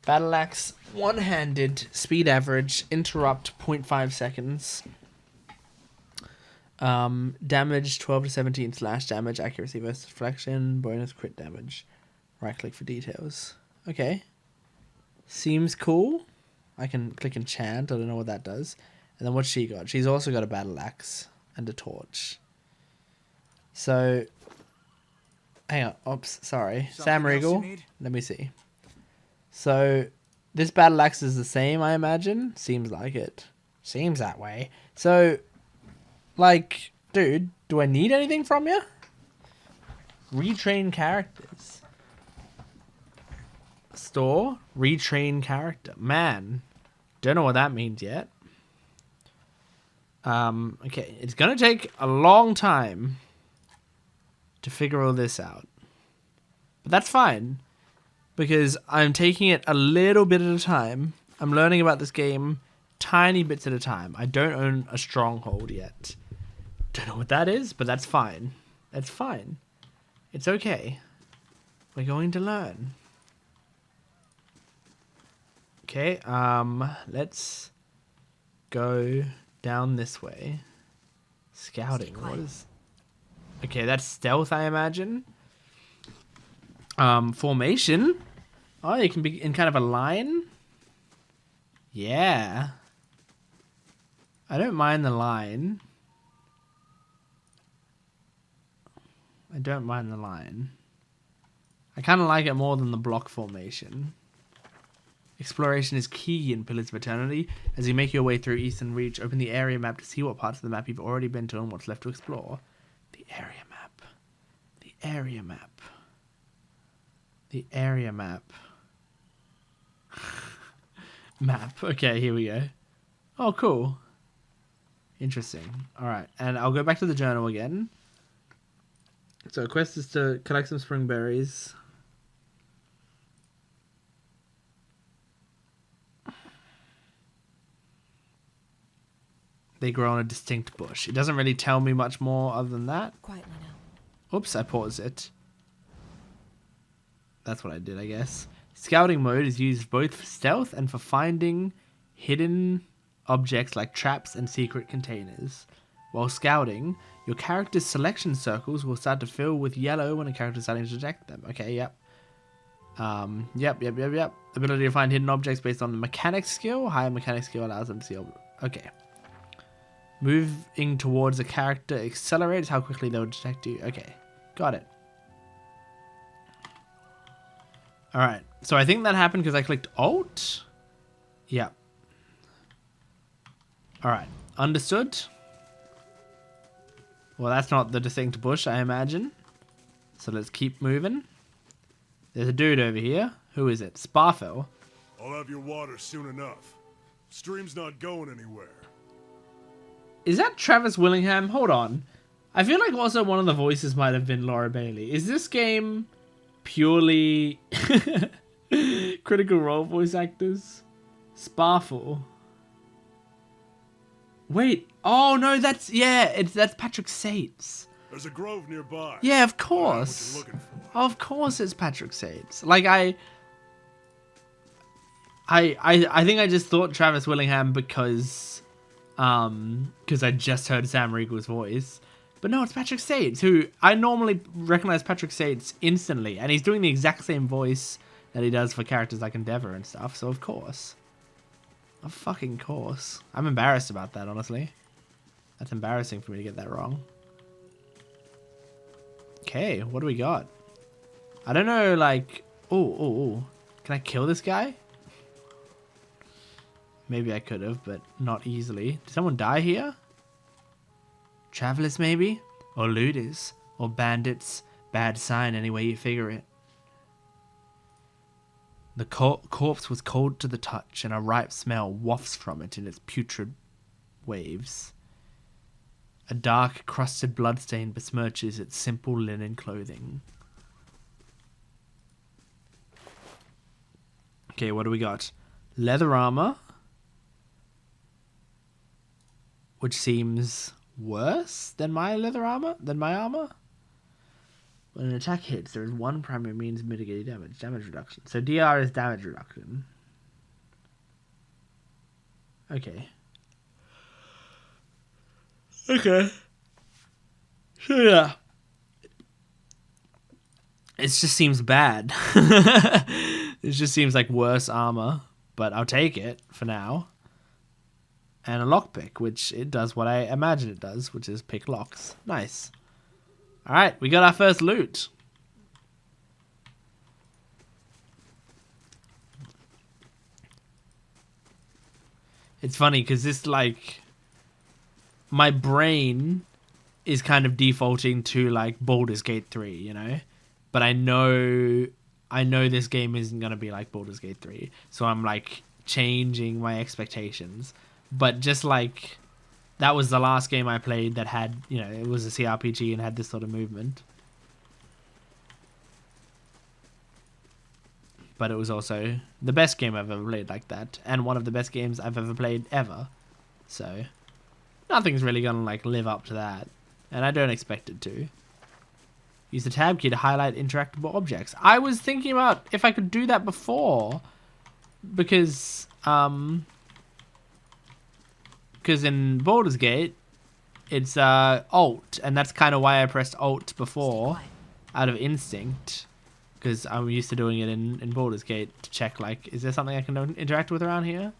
Battle axe, one-handed, speed average, interrupt 0.5 seconds. Damage 12 to 17 slash damage, accuracy versus deflection, bonus crit damage. Right click for details. Okay. Seems cool. I can click enchant. I don't know what that does. And then what's she got? She's also got a battle axe and a torch. So, hang on. Oops, sorry. Something Sam else you Riegel. need? Let me see. So, this battle axe is the same, I imagine. Seems like it. Seems that way. So, like, dude, do I need anything from you? Retrain characters. Store, retrain character. Man, don't know what that means yet. Okay, it's gonna take a long time to figure all this out. But that's fine, because I'm taking it a little bit at a time. I'm learning about this game tiny bits at a time. I don't own a stronghold yet. Don't know what that is, but that's fine. That's fine. It's okay. We're going to learn. Okay, let's go down this way. Scouting, what is... Okay, that's stealth, I imagine. Formation. Oh, you can be in kind of a line. Yeah. I don't mind the line. I don't mind the line. I kind of like it more than the block formation. Exploration is key in Pillars of Eternity. As you make your way through Eastern Reach, open the area map to see what parts of the map you've already been to and what's left to explore. The area map. The area map. The area map. Map. Okay, here we go. Oh, cool. Interesting. Alright, and I'll go back to the journal again. So, quest is to collect some spring berries. They grow on a distinct bush. It doesn't really tell me much more other than that. Quietly now. Oops, I paused it. That's what I did, I guess. Scouting mode is used both for stealth and for finding hidden objects like traps and secret containers. While scouting, your character's selection circles will start to fill with yellow when a character is starting to detect them. Okay, yep. Yep. Ability to find hidden objects based on the mechanic skill. Higher mechanic skill allows them to see... Okay. Moving towards a character accelerates how quickly they'll detect you. Okay, got it. Alright, so I think that happened because I clicked Alt. Yeah. Alright, understood. Well, that's not the distinct bush, I imagine. So let's keep moving. There's a dude over here. Who is it? Sparfell. I'll have your water soon enough. Stream's not going anywhere. Is that Travis Willingham? Hold on. I feel like also one of the voices might have been Laura Bailey. Is this game purely Critical Role voice actors? Sparfell. Wait. Oh no, that's that's Patrick Sates. There's a grove nearby. Yeah, of What course. you're looking for. Of course it's Patrick Sates. Like I think I just thought Travis Willingham because I just heard Sam Riegel's voice. But no, it's Patrick Sates, who I normally recognize Patrick Sates instantly, and he's doing the exact same voice that he does for characters like Endeavor and stuff, so of course. Of fucking course. I'm embarrassed about that, honestly. That's embarrassing for me to get that wrong. Okay, what do we got? I don't know, like... Oh. Can I kill this guy? Maybe I could have, but not easily. Did someone die here? Travelers, maybe? Or looters? Or bandits? Bad sign, any way you figure it. The corpse was cold to the touch, and a ripe smell wafts from it in its putrid waves. A dark, crusted bloodstain besmirches its simple linen clothing. Okay, what do we got? Leather armor, which seems worse than my leather armor, When an attack hits, there is one primary means of mitigating damage reduction. So DR is damage reduction. Okay. Okay. So yeah. It just seems bad. It just seems like worse armor, but I'll take it for now. And a lockpick, which it does what I imagine it does, which is pick locks. Nice. Alright, we got our first loot. It's funny because this, like, my brain is kind of defaulting to, like, Baldur's Gate 3, you know? But I know this game isn't going to be like Baldur's Gate 3. So I'm, like, changing my expectations. But just, like, that was the last game I played that had, you know, it was a CRPG and had this sort of movement. But it was also the best game I've ever played like that. And one of the best games I've ever played ever. So nothing's really going to, like, live up to that. And I don't expect it to. Use the tab key to highlight interactable objects. I was thinking about if I could do that before. Because in Baldur's Gate, it's Alt. And that's kind of why I pressed Alt before. Out of instinct. Because I'm used to doing it in Baldur's Gate to check, like, is there something I can interact with around here?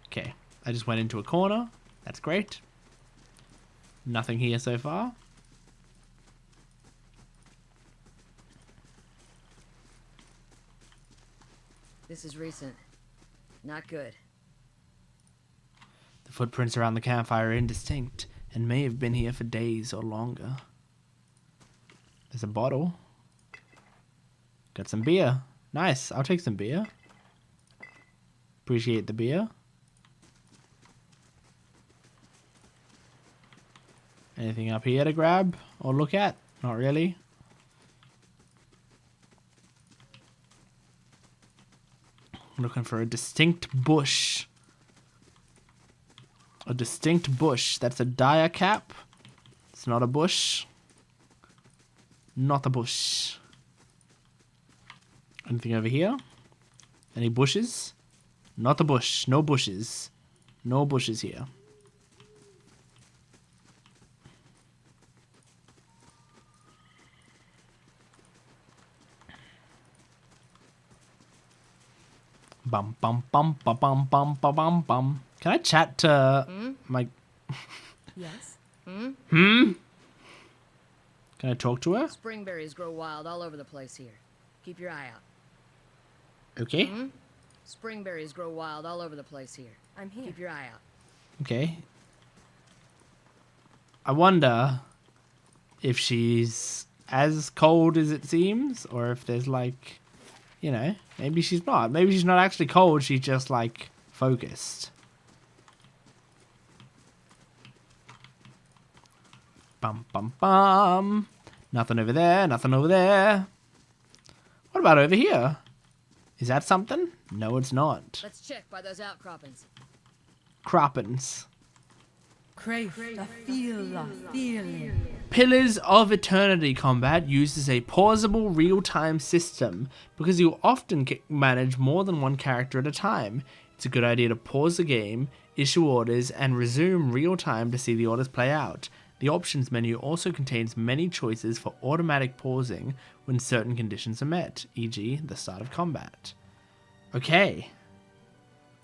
Okay, I just went into a corner. That's great. Nothing here so far. This is recent. Not good. The footprints around the campfire are indistinct and may have been here for days or longer. There's a bottle. Got some beer. Nice. I'll take some beer. Appreciate the beer. Anything up here to grab or look at? Not really. I'm looking for a distinct bush. A distinct bush. That's a dire cap. It's not a bush. Not a bush. Anything over here? Any bushes? Not a bush. No bushes. No bushes here. Bum bum bum bum bum bum bum bum bum. Can I chat to my? Yes? Can I talk to her? Springberries grow wild all over the place here. Keep your eye out. Okay. Springberries grow wild all over the place here. I'm here. Keep your eye out. Okay. I wonder if she's as cold as it seems, or if there's, like, you know, maybe she's not. Maybe she's not actually cold, she's just, like, focused. Bum, bum, bum. Nothing over there, nothing over there. What about over here? Is that something? No, it's not. Let's check by those outcroppings. Croppins. Crave the feeling. Pillars of Eternity combat uses a pausable real-time system because you often manage more than one character at a time. It's a good idea to pause the game, issue orders, and resume real-time to see the orders play out. The options menu also contains many choices for automatic pausing when certain conditions are met, e.g. the start of combat. Okay.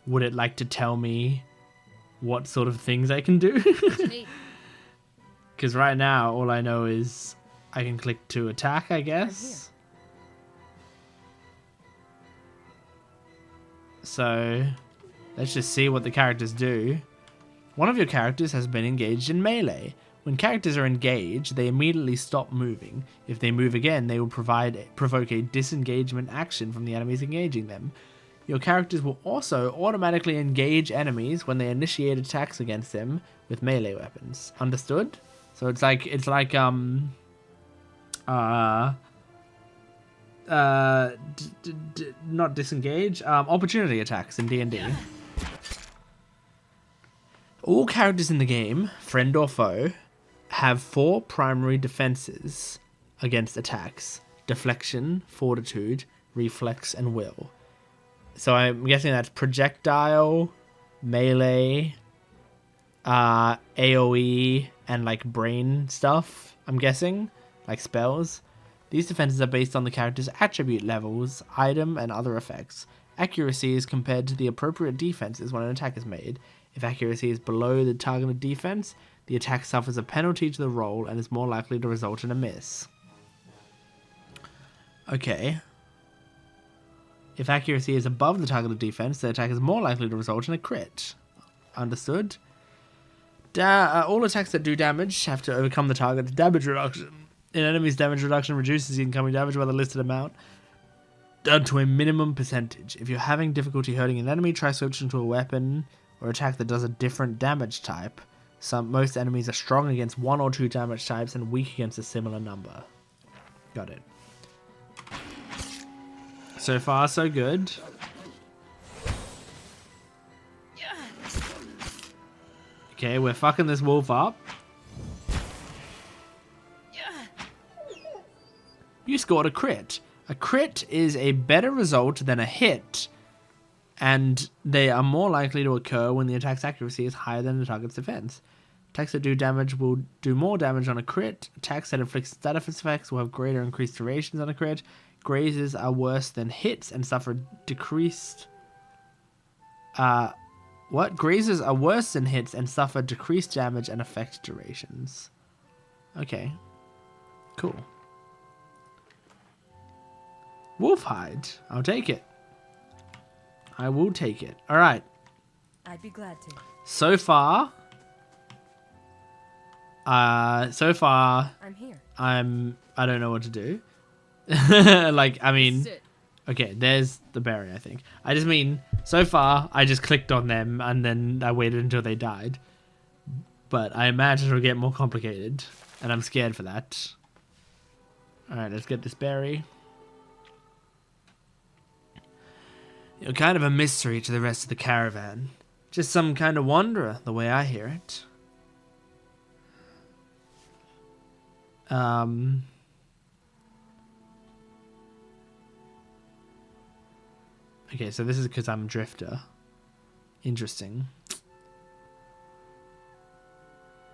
Would it like to tell me what sort of things I can do? Because right now, all I know is I can click to attack, I guess. So, let's just see what the characters do. One of your characters has been engaged in melee. When characters are engaged, they immediately stop moving. If they move again, they will provoke a disengagement action from the enemies engaging them. Your characters will also automatically engage enemies when they initiate attacks against them with melee weapons. Understood? So it's like not disengage. Opportunity attacks in D&D. All characters in the game, friend or foe, have 4 primary defenses against attacks: deflection, fortitude, reflex, and will. So I'm guessing that's projectile, melee, AoE, and like brain stuff, I'm guessing, like spells. These defenses are based on the character's attribute levels, item, and other effects. Accuracy is compared to the appropriate defenses when an attack is made. If accuracy is below the targeted defense, the attack suffers a penalty to the roll and is more likely to result in a miss. Okay. If accuracy is above the targeted defense, the attack is more likely to result in a crit. Understood. All attacks that do damage have to overcome the target's damage reduction. An enemy's damage reduction reduces the incoming damage by the listed amount down to a minimum percentage. If you're having difficulty hurting an enemy, try switching to a weapon or attack that does a different damage type. Most enemies are strong against 1 or 2 damage types and weak against a similar number. Got it. So far, so good. Okay, we're fucking this wolf up. You scored a crit. A crit is a better result than a hit, and they are more likely to occur when the attack's accuracy is higher than the target's defense. Attacks that do damage will do more damage on a crit. Attacks that inflict status effects will have greater increased durations on a crit. Grazes are worse than hits and suffer decreased... Grazes are worse than hits and suffer decreased damage and effect durations. Okay. Cool. Wolfhide. I'll take it. I will take it. Alright. I'd be glad to. So far... I'm here. I don't know what to do. Like, I mean... Sit. Okay, there's the berry, I think. I just mean, so far, I just clicked on them and then I waited until they died. But I imagine it'll get more complicated. And I'm scared for that. Alright, let's get this berry. You're kind of a mystery to the rest of the caravan. Just some kind of wanderer, the way I hear it. Okay, so this is because I'm a drifter. Interesting.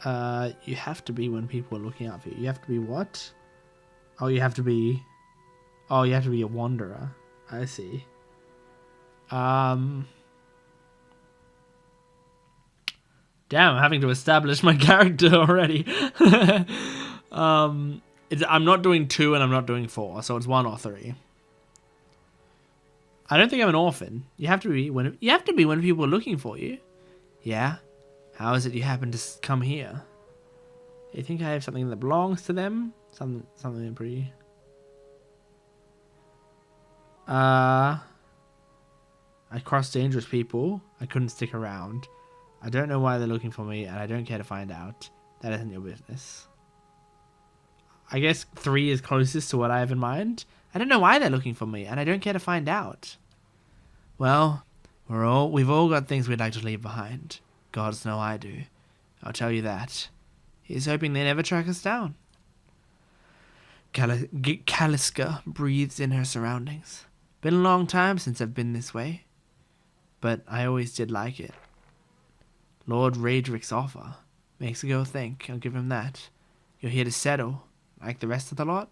You have to be when people are looking out for you. You have to be what? Oh, you have to be... Oh, you have to be a wanderer. I see. Damn, I'm having to establish my character already. I'm not doing 2 and I'm not doing 4, so it's 1 or 3. I don't think I'm an orphan. You have to be when people are looking for you. Yeah? How is it you happen to come here? You think I have something that belongs to them? Something pretty... I crossed dangerous people. I couldn't stick around. I don't know why they're looking for me, and I don't care to find out. That isn't your business. I guess 3 is closest to what I have in mind. I don't know why they're looking for me, and I don't care to find out. Well, we've all got things we'd like to leave behind. Gods know I do. I'll tell you that. He's hoping they never track us down. Kaliska breathes in her surroundings. Been a long time since I've been this way, but I always did like it. Lord Raedric's offer makes a girl think, I'll give him that. You're here to settle, like the rest of the lot?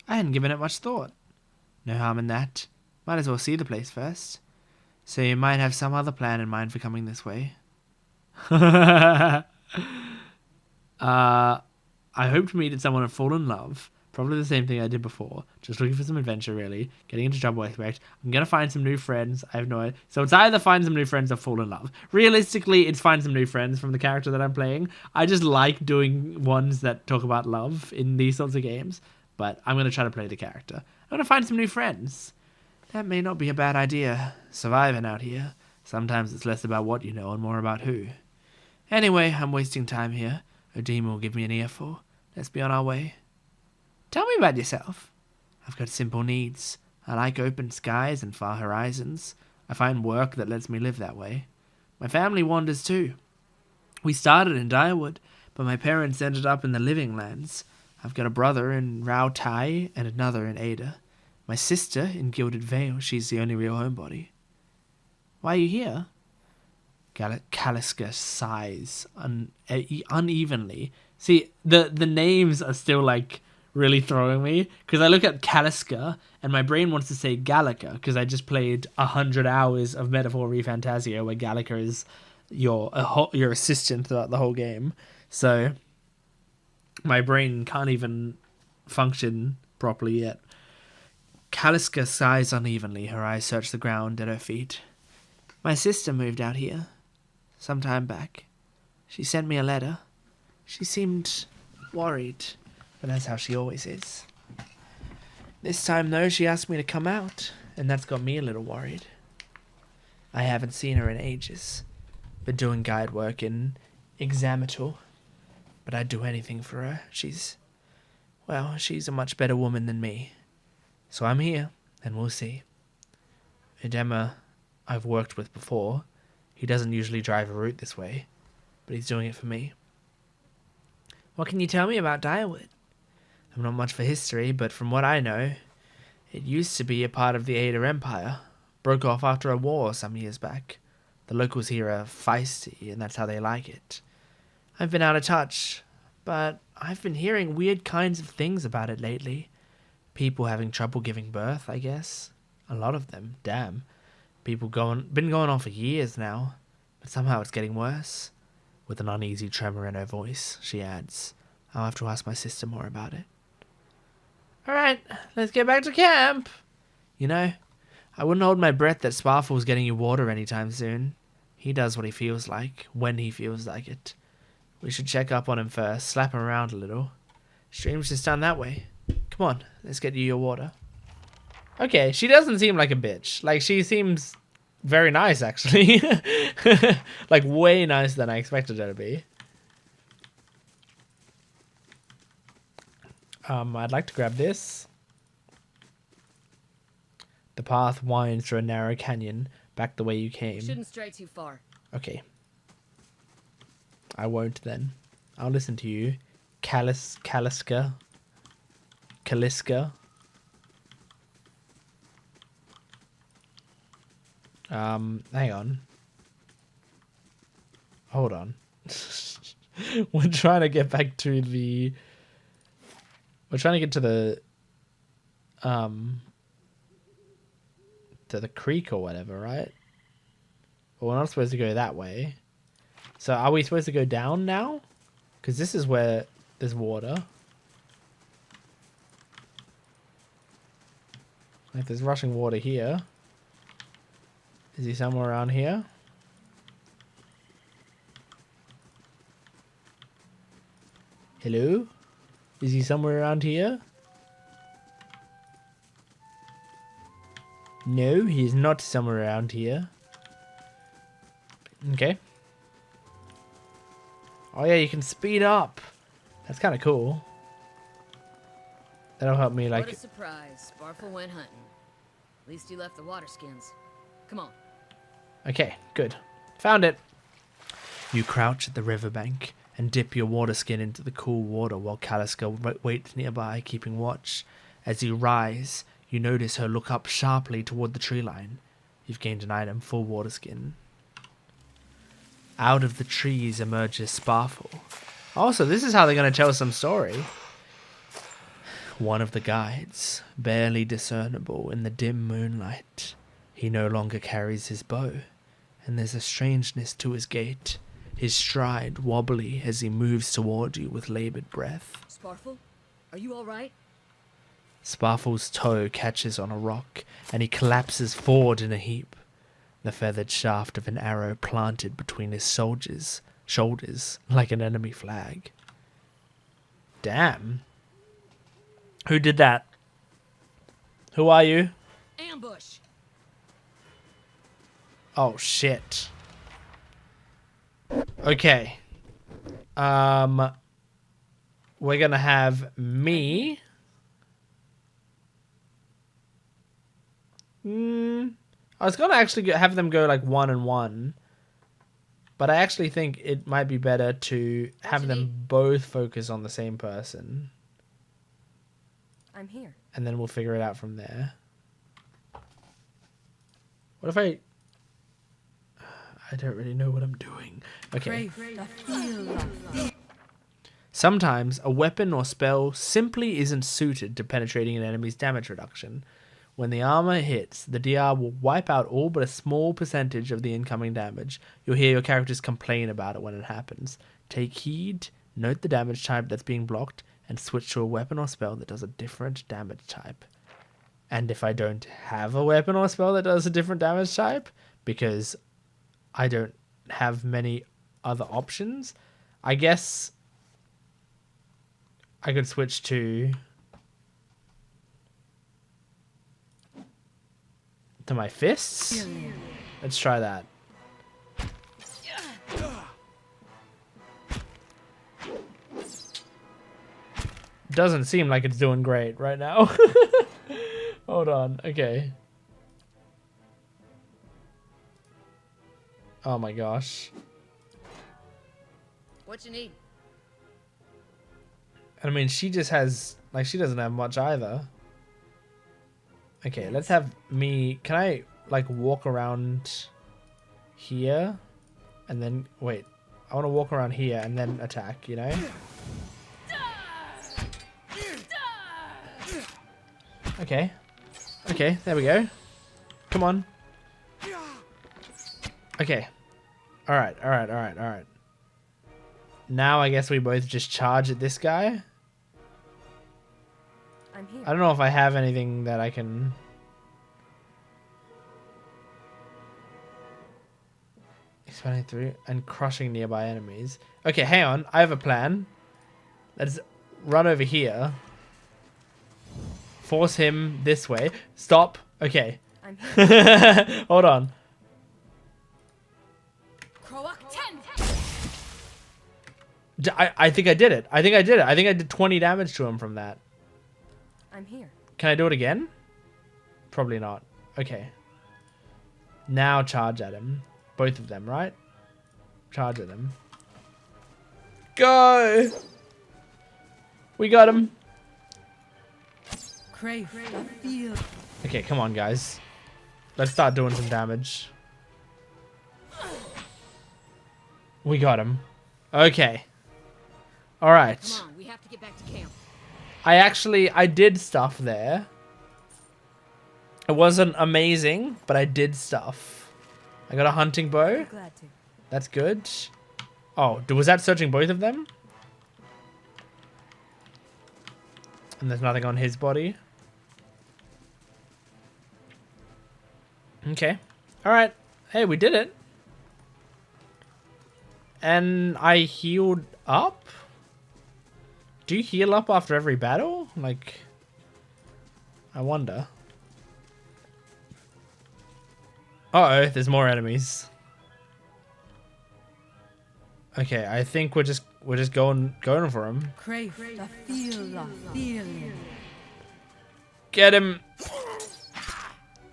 I hadn't given it much thought. No harm in that. Might as well see the place first. So you might have some other plan in mind for coming this way. I hope to meet someone and fall in love. Probably the same thing I did before. Just looking for some adventure, really. Getting into trouble, I expect. I'm going to find some new friends. I have no idea. So it's either find some new friends or fall in love. Realistically, it's find some new friends from the character that I'm playing. I just like doing ones that talk about love in these sorts of games. But I'm going to try to play the character. I'm going to find some new friends. That may not be a bad idea. Surviving out here. Sometimes it's less about what you know and more about who. Anyway, I'm wasting time here. Odin will give me an earful. Let's be on our way. Tell me about yourself. I've got simple needs. I like open skies and far horizons. I find work that lets me live that way. My family wanders too. We started in Direwood, but my parents ended up in the Living Lands. I've got a brother in Rao Tai and another in Ada. My sister in Gilded Vale. She's the only real homebody. Why are you here? Kaliska sighs unevenly. See, the names are still like really throwing me because I look at Kaliska and my brain wants to say Gallica because I just played 100 hours of Metaphor ReFantasio where Gallica is your assistant throughout the whole game. So my brain can't even function properly yet. Kaliska sighs unevenly. Her eyes search the ground at her feet. My sister moved out here some time back. She sent me a letter. She seemed worried, but that's how she always is. This time, though, she asked me to come out, and that's got me a little worried. I haven't seen her in ages. Been doing guide work in Examitor, but I'd do anything for her. She's a much better woman than me. So I'm here, and we'll see. Edema I've worked with before. He doesn't usually drive a route this way, but he's doing it for me. What can you tell me about Direwood? I'm not much for history, but from what I know, it used to be a part of the Ada Empire. Broke off after a war some years back. The locals here are feisty, and that's how they like it. I've been out of touch, but I've been hearing weird kinds of things about it lately. People having trouble giving birth, I guess. A lot of them, damn. People been going on for years now, but somehow it's getting worse. With an uneasy tremor in her voice, she adds, I'll have to ask my sister more about it. Alright, let's get back to camp. You know, I wouldn't hold my breath that Sparfle's getting you water anytime soon. He does what he feels like, when he feels like it. We should check up on him first, slap him around a little. Stream's just down that way. Come on, let's get you your water. Okay, she doesn't seem like a bitch. Like, she seems very nice, actually. Like, way nicer than I expected her to be. I'd like to grab this. The path winds through a narrow canyon, back the way you came. Shouldn't stray too far. Okay. I won't then. I'll listen to you. Kaliska. Hang on. Hold on. We're trying to get back to the... We're trying to get to the creek or whatever, right? But we're not supposed to go that way. So are we supposed to go down now? Because this is where there's water. Like there's rushing water here. Is he somewhere around here? Hello? Is he somewhere around here? No, he's not somewhere around here. Okay. Oh yeah, you can speed up. That's kind of cool. That'll help me, like... What a surprise. Sparfle went hunting. At least he left the water skins. Come on. Okay, good. Found it. You crouch at the riverbank and dip your water skin into the cool water while Kaliska waits nearby, keeping watch. As you rise, you notice her look up sharply toward the tree line. You've gained an item, full water skin. Out of the trees emerges Sparfle. Also, this is how they're going to tell some story. One of the guides, barely discernible in the dim moonlight. He no longer carries his bow, and there's a strangeness to his gait. His stride wobbly as he moves toward you with labored breath. Sparfle, are you all right? Sparfle's toe catches on a rock, and he collapses forward in a heap. The feathered shaft of an arrow planted between his shoulders like an enemy flag. Damn. Who did that? Who are you? Ambush! Oh, shit. Okay. We're gonna have me. I was gonna actually have them go like 1 and 1, but I actually think it might be better to have them both focus on the same person, I'm here. and then we'll figure it out from there. What if I don't really know what I'm doing. Okay. Sometimes a weapon or spell simply isn't suited to penetrating an enemy's damage reduction. When the armor hits, the DR will wipe out all but a small percentage of the incoming damage. You'll hear your characters complain about it when it happens. Take heed, note the damage type that's being blocked, and switch to a weapon or spell that does a different damage type. And if I don't have a weapon or spell that does a different damage type, because I don't have many other options, I guess I could switch to my fists. Let's try that. Doesn't seem like it's doing great right now. Hold on. Okay. Oh my gosh. What you need? I mean, she just has, like, she doesn't have much either. Okay, let's have me, can I, like, walk around here? And then, wait, I want to walk around here and then attack, you know? Okay. Okay, there we go. Come on. Okay. Alright, alright, alright, alright. Now I guess we both just charge at this guy. I'm here. I don't know if I have anything that I can... Expanding through and crushing nearby enemies. Okay, hang on. I have a plan. Let's run over here. Force him this way. Stop. Okay. I'm here. Hold on. Croak 10. I think I did it. I think I did it. I think I did 20 damage to him from that. I'm here. Can I do it again? Probably not. Okay. Now charge at him. Both of them, right? Charge at him. Go! We got him. Crave the field. Okay, come on, guys. Let's start doing some damage. We got him. Okay. Alright. Come on, we have to get back to camp. I did stuff there. It wasn't amazing, but I did stuff. I got a hunting bow. Glad to. That's good. Oh, was that searching both of them? And there's nothing on his body. Okay. Alright. Hey, we did it. And I healed up? Do you heal up after every battle? Like, I wonder. Uh-oh, there's more enemies. Okay, I think we're just going for him. Crave the field. Get him.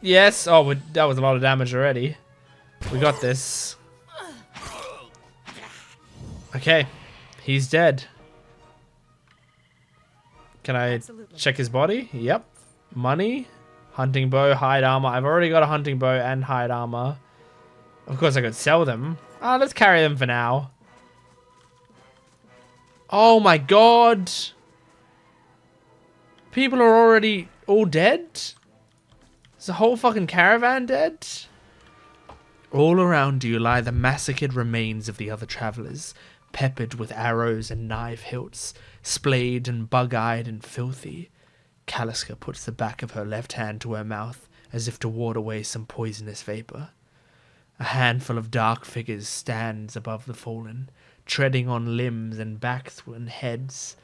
Yes. Oh, that was a lot of damage already. We got this. Okay, he's dead. Can I check his body? Yep. Money. Hunting bow, hide armor. I've already got a hunting bow and hide armor. Of course, I could sell them. Let's carry them for now. Oh my god. People are already all dead? Is the whole fucking caravan dead? All around you lie the massacred remains of the other travelers, peppered with arrows and knife hilts, splayed and bug-eyed and filthy. Kaliska puts the back of her left hand to her mouth, as if to ward away some poisonous vapor. A handful of dark figures stands above the fallen, treading on limbs and backs and heads,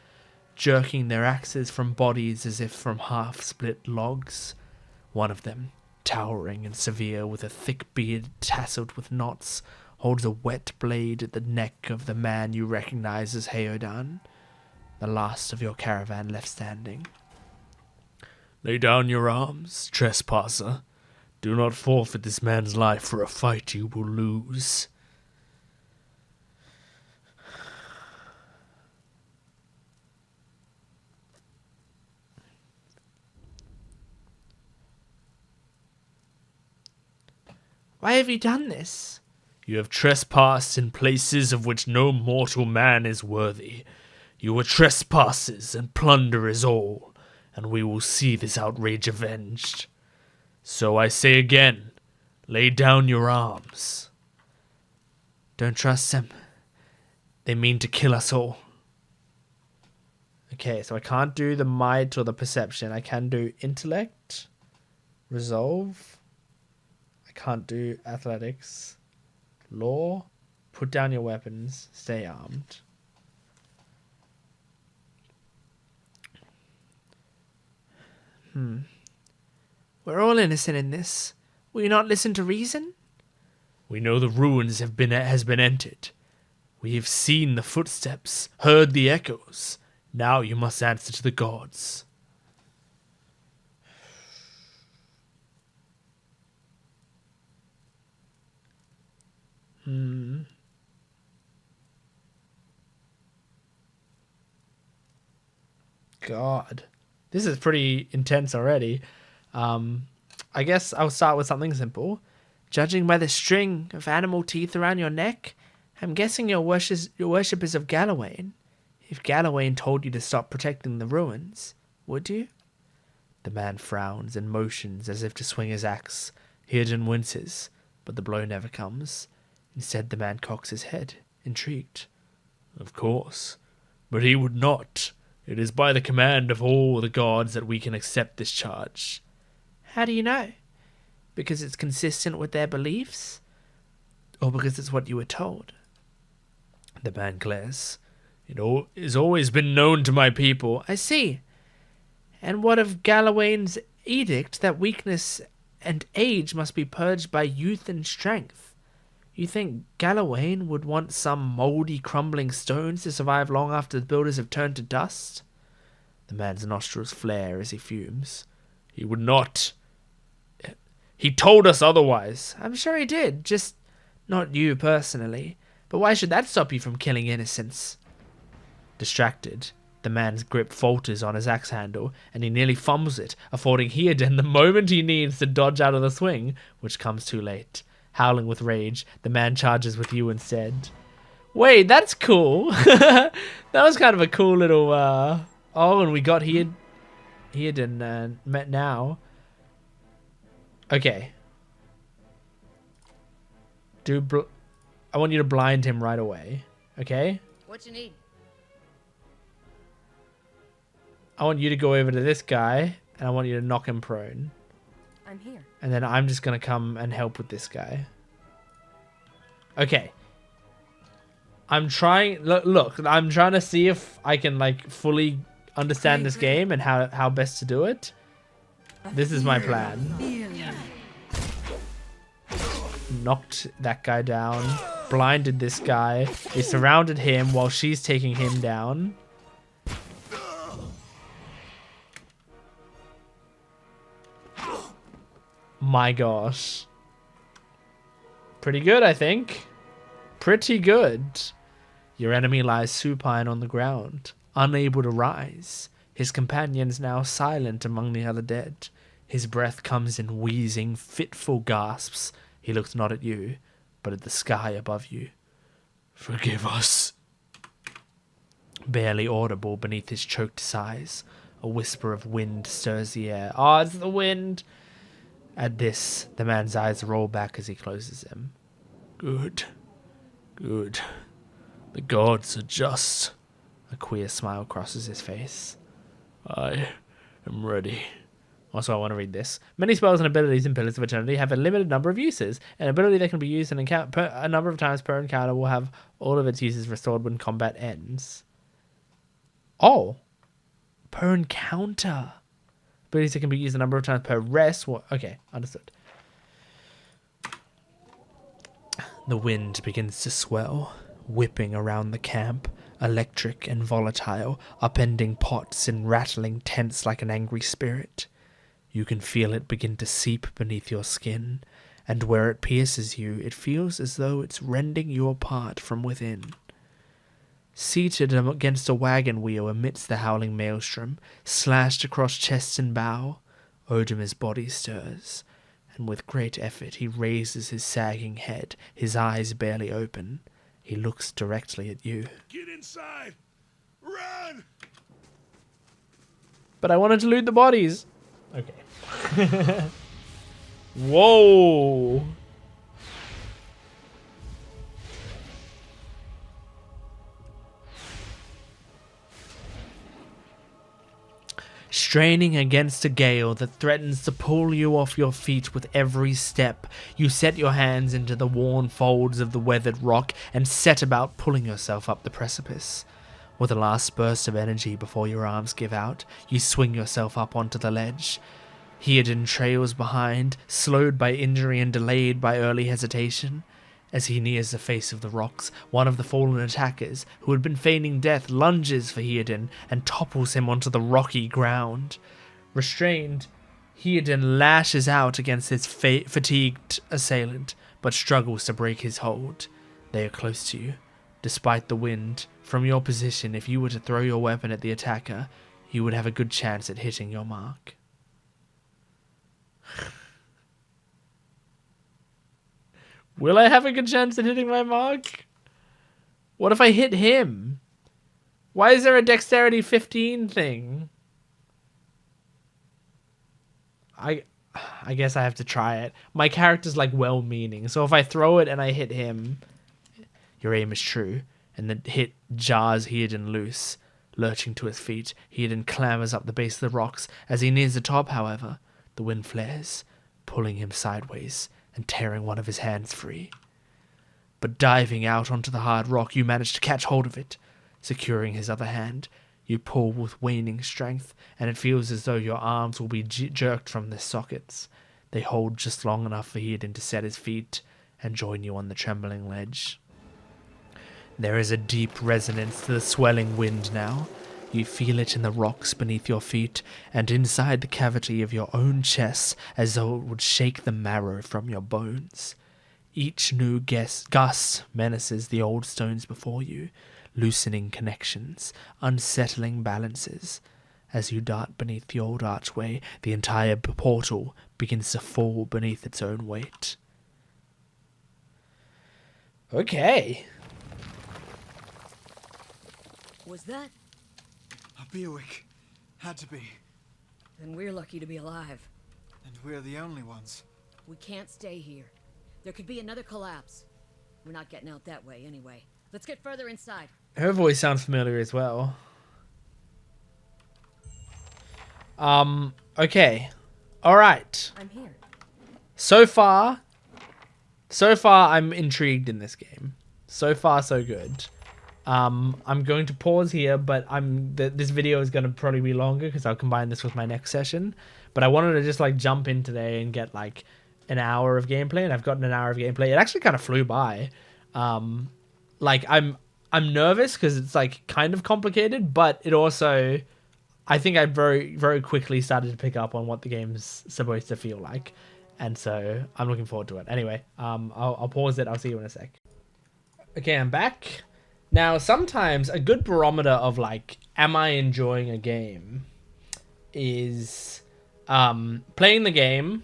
jerking their axes from bodies as if from half-split logs. One of them, towering and severe with a thick beard tasseled with knots, holds a wet blade at the neck of the man you recognize as Heodan, the last of your caravan left standing. Lay down your arms, trespasser. Do not forfeit this man's life for a fight you will lose. Why have you done this? You have trespassed in places of which no mortal man is worthy. You are trespassers and plunderers all, and we will see this outrage avenged. So I say again, lay down your arms. Don't trust them. They mean to kill us all. Okay, so I can't do the might or the perception. I can do intellect, resolve. I can't do athletics, law, put down your weapons, stay armed. We're all innocent in this. Will you not listen to reason? We know the ruins has been entered. We have seen the footsteps, heard the echoes. Now you must answer to the gods. God. This is pretty intense already. I guess I'll start with something simple. Judging by the string of animal teeth around your neck, I'm guessing your worship is of Galawain. If Galawain told you to stop protecting the ruins, would you? The man frowns and motions as if to swing his axe. Heodan winces, but the blow never comes. Instead, the man cocks his head, intrigued. Of course, but he would not. It is by the command of all the gods that we can accept this charge. How do you know? Because it's consistent with their beliefs? Or because it's what you were told? The man glares. It has always been known to my people. I see. And what of Galawain's edict that weakness and age must be purged by youth and strength? You think Galawain would want some mouldy, crumbling stones to survive long after the builders have turned to dust? The man's nostrils flare as he fumes. He would not. He told us otherwise. I'm sure he did, just not you personally. But why should that stop you from killing innocents? Distracted, the man's grip falters on his axe handle, and he nearly fumbles it, affording Heodan the moment he needs to dodge out of the swing, which comes too late. Howling with rage, the man charges with you instead. Wait, that's cool. That was kind of a cool little... Oh, and we got Heodan met now. Okay. I want you to blind him right away. Okay? What you need? I want you to go over to this guy, and I want you to knock him prone. I'm here. And then I'm just going to come and help with this guy. Okay. I'm trying... Look, I'm trying to see if I can, like, fully understand this game and how best to do it. This is my plan. Knocked that guy down. Blinded this guy. They surrounded him while she's taking him down. My gosh. Pretty good, I think. Pretty good. Your enemy lies supine on the ground, unable to rise. His companions now silent among the other dead. His breath comes in wheezing, fitful gasps. He looks not at you, but at the sky above you. Forgive us. Barely audible beneath his choked sighs, a whisper of wind stirs the air. Ah, it's the wind! At this, the man's eyes roll back as he closes them. Good. Good. The gods are just. A queer smile crosses his face. I am ready. Also, I want to read this. Many spells and abilities in Pillars of Eternity have a limited number of uses. An ability that can be used a number of times per encounter will have all of its uses restored when combat ends. Oh. Per encounter. Abilities that can be used a number of times per rest. Okay, understood. The wind begins to swell, whipping around the camp, electric and volatile, upending pots and rattling tents like an angry spirit. You can feel it begin to seep beneath your skin, and where it pierces you, it feels as though it's rending you apart from within. Seated against a wagon wheel amidst the howling maelstrom, slashed across chest and bow, Odomir's body stirs, and with great effort he raises his sagging head, his eyes barely open. He looks directly at you. Get inside! Run! But I wanted to loot the bodies. Okay. Whoa. Straining against a gale that threatens to pull you off your feet with every step, you set your hands into the worn folds of the weathered rock and set about pulling yourself up the precipice. With a last burst of energy before your arms give out, you swing yourself up onto the ledge. Heoden trails behind, slowed by injury and delayed by early hesitation. As he nears the face of the rocks, one of the fallen attackers, who had been feigning death, lunges for Heoden and topples him onto the rocky ground. Restrained, Heoden lashes out against his fatigued assailant, but struggles to break his hold. They are close to you. Despite the wind, from your position, if you were to throw your weapon at the attacker, you would have a good chance at hitting your mark. Will I have a good chance at hitting my mark? What if I hit him? Why is there a dexterity 15 thing? I guess I have to try it. My character's like well-meaning, so if I throw it and I hit him, your aim is true, and the hit jars Heoden loose. Lurching to his feet, Heoden clambers up the base of the rocks. As he nears the top, however, the wind flares, pulling him sideways and tearing one of his hands free. But diving out onto the hard rock, you manage to catch hold of it. Securing his other hand, you pull with waning strength, and it feels as though your arms will be jerked from their sockets. They hold just long enough for Heoden to set his feet and join you on the trembling ledge. There is a deep resonance to the swelling wind now. You feel it in the rocks beneath your feet and inside the cavity of your own chest, as though it would shake the marrow from your bones. Each new gust menaces the old stones before you, loosening connections, unsettling balances. As you dart beneath the old archway, the entire portal begins to fall beneath its own weight. Okay. Was that? A Bewick. Had to be. Then we're lucky to be alive. And we're the only ones. We can't stay here. There could be another collapse. We're not getting out that way anyway. Let's get further inside. Her voice sounds familiar as well. Okay. Alright. I'm here. So far, I'm intrigued in this game. So far, so good. I'm going to pause here, but this video is going to probably be longer because I'll combine this with my next session. But I wanted to just like jump in today and get like an hour of gameplay, and I've gotten an hour of gameplay. It actually kind of flew by. Like I'm nervous because it's like kind of complicated, but it also, I think I very, very quickly started to pick up on what the game's supposed to feel like. And so I'm looking forward to it. Anyway, I'll pause it. I'll see you in a sec. Okay, I'm back. Now, sometimes a good barometer of like, am I enjoying a game is playing the game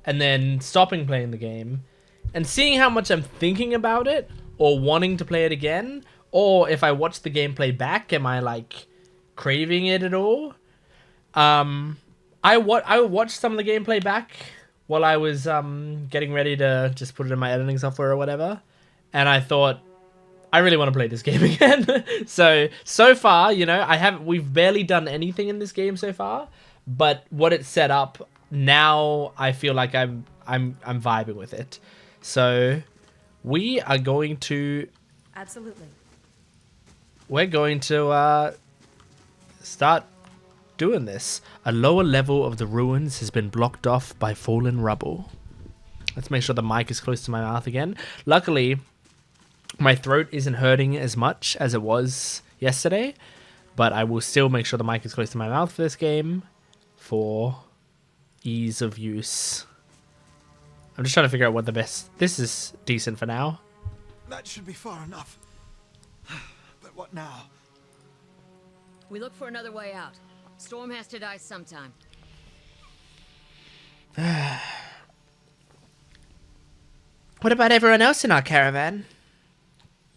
and then stopping playing the game and seeing how much I'm thinking about it or wanting to play it again, or if I watch the gameplay back, am I like craving it at all? I watched some of the gameplay back while I was getting ready to just put it in my editing software or whatever, and I thought, I really want to play this game again. so far, you know, we've barely done anything in this game so far, but what it's set up now, I feel like I'm vibing with it. So we are going to Absolutely. we're going to start doing this. A lower level of the ruins has been blocked off by fallen rubble. Let's make sure the mic is close to my mouth again. Luckily, my throat isn't hurting as much as it was yesterday, but I will still make sure the mic is close to my mouth for this game for ease of use. I'm just trying to figure out what the best... This is decent for now. That should be far enough. But what now? We look for another way out. Storm has to die sometime. What about everyone else in our caravan?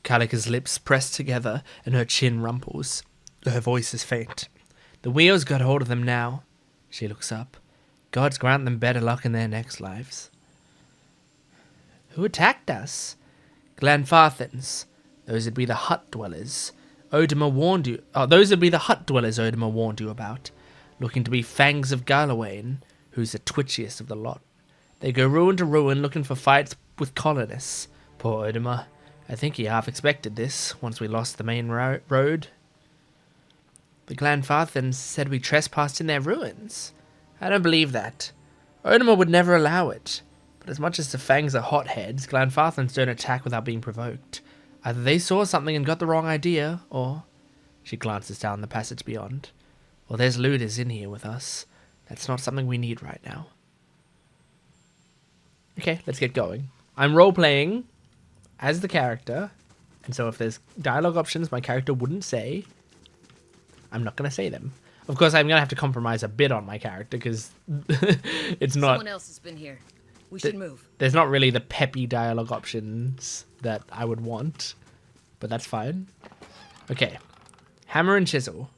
Kalika's lips press together and her chin rumples. Her voice is faint. The wheels got hold of them now. She looks up. Gods grant them better luck in their next lives. Who attacked us? Glenfarthans. Those would be the hut dwellers. Odema warned you. Oh, those would be the hut dwellers Odema warned you about. Looking to be Fangs of Galawain, who's the twitchiest of the lot. They go ruin to ruin looking for fights with colonists. Poor Odema. I think he half expected this once we lost the main road. The Glenfarthans said we trespassed in their ruins. I don't believe that. Odema would never allow it. But as much as the Fangs are hotheads, Glenfarthans don't attack without being provoked. Either they saw something and got the wrong idea, or... She glances down the passage beyond. Well, there's looters in here with us. That's not something we need right now. Okay, let's get going. I'm role-playing as the character, and so if there's dialogue options my character wouldn't say, I'm not going to say them. Of course, I'm going to have to compromise a bit on my character, because it's not... Someone else has been here. We should move. There's not really the peppy dialogue options that I would want, but that's fine. Okay. Hammer and chisel.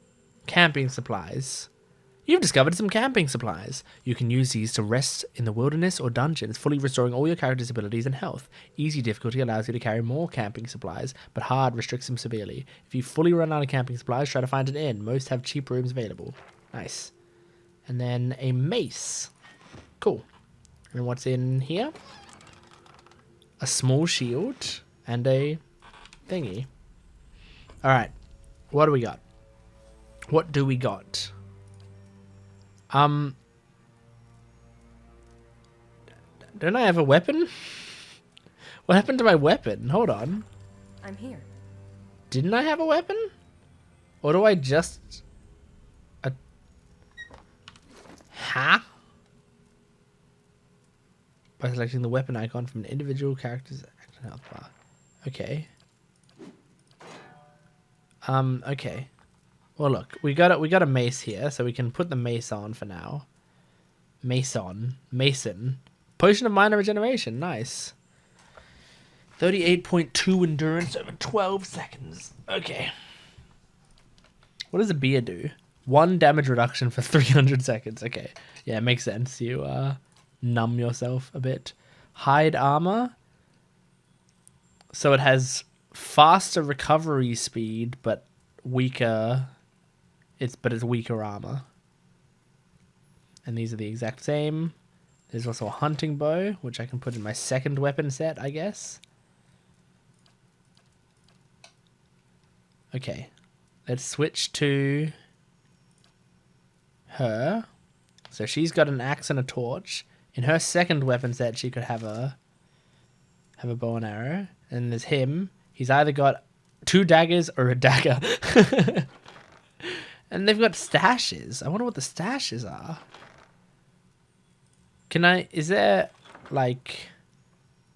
Camping supplies. You've discovered some camping supplies. You can use these to rest in the wilderness or dungeons, fully restoring all your character's abilities and health. Easy difficulty allows you to carry more camping supplies, but hard restricts them severely. If you fully run out of camping supplies, try to find an inn. Most have cheap rooms available. Nice. And then a mace. Cool. And what's in here? A small shield and a thingy. Alright. What do we got? What do we got? Don't I have a weapon? What happened to my weapon? Hold on. I'm here. Didn't I have a weapon? Or do I just... Huh? By selecting the weapon icon from an individual character's action health bar. Okay. Okay. Well, look, we got a mace here, so we can put the mace on for now. Mason. Potion of minor regeneration. Nice. 38.2 endurance over 12 seconds. Okay. What does a beer do? 1 damage reduction for 300 seconds. Okay. Yeah, it makes sense. You numb yourself a bit. Hide armor. So it has faster recovery speed, but weaker... It's weaker armor. And these are the exact same. There's also a hunting bow, which I can put in my second weapon set, I guess. Okay. Let's switch to her. So she's got an axe and a torch. In her second weapon set, she could have a bow and arrow. And there's him. He's either got 2 daggers or a dagger. And they've got stashes. I wonder what the stashes are. Is there, like,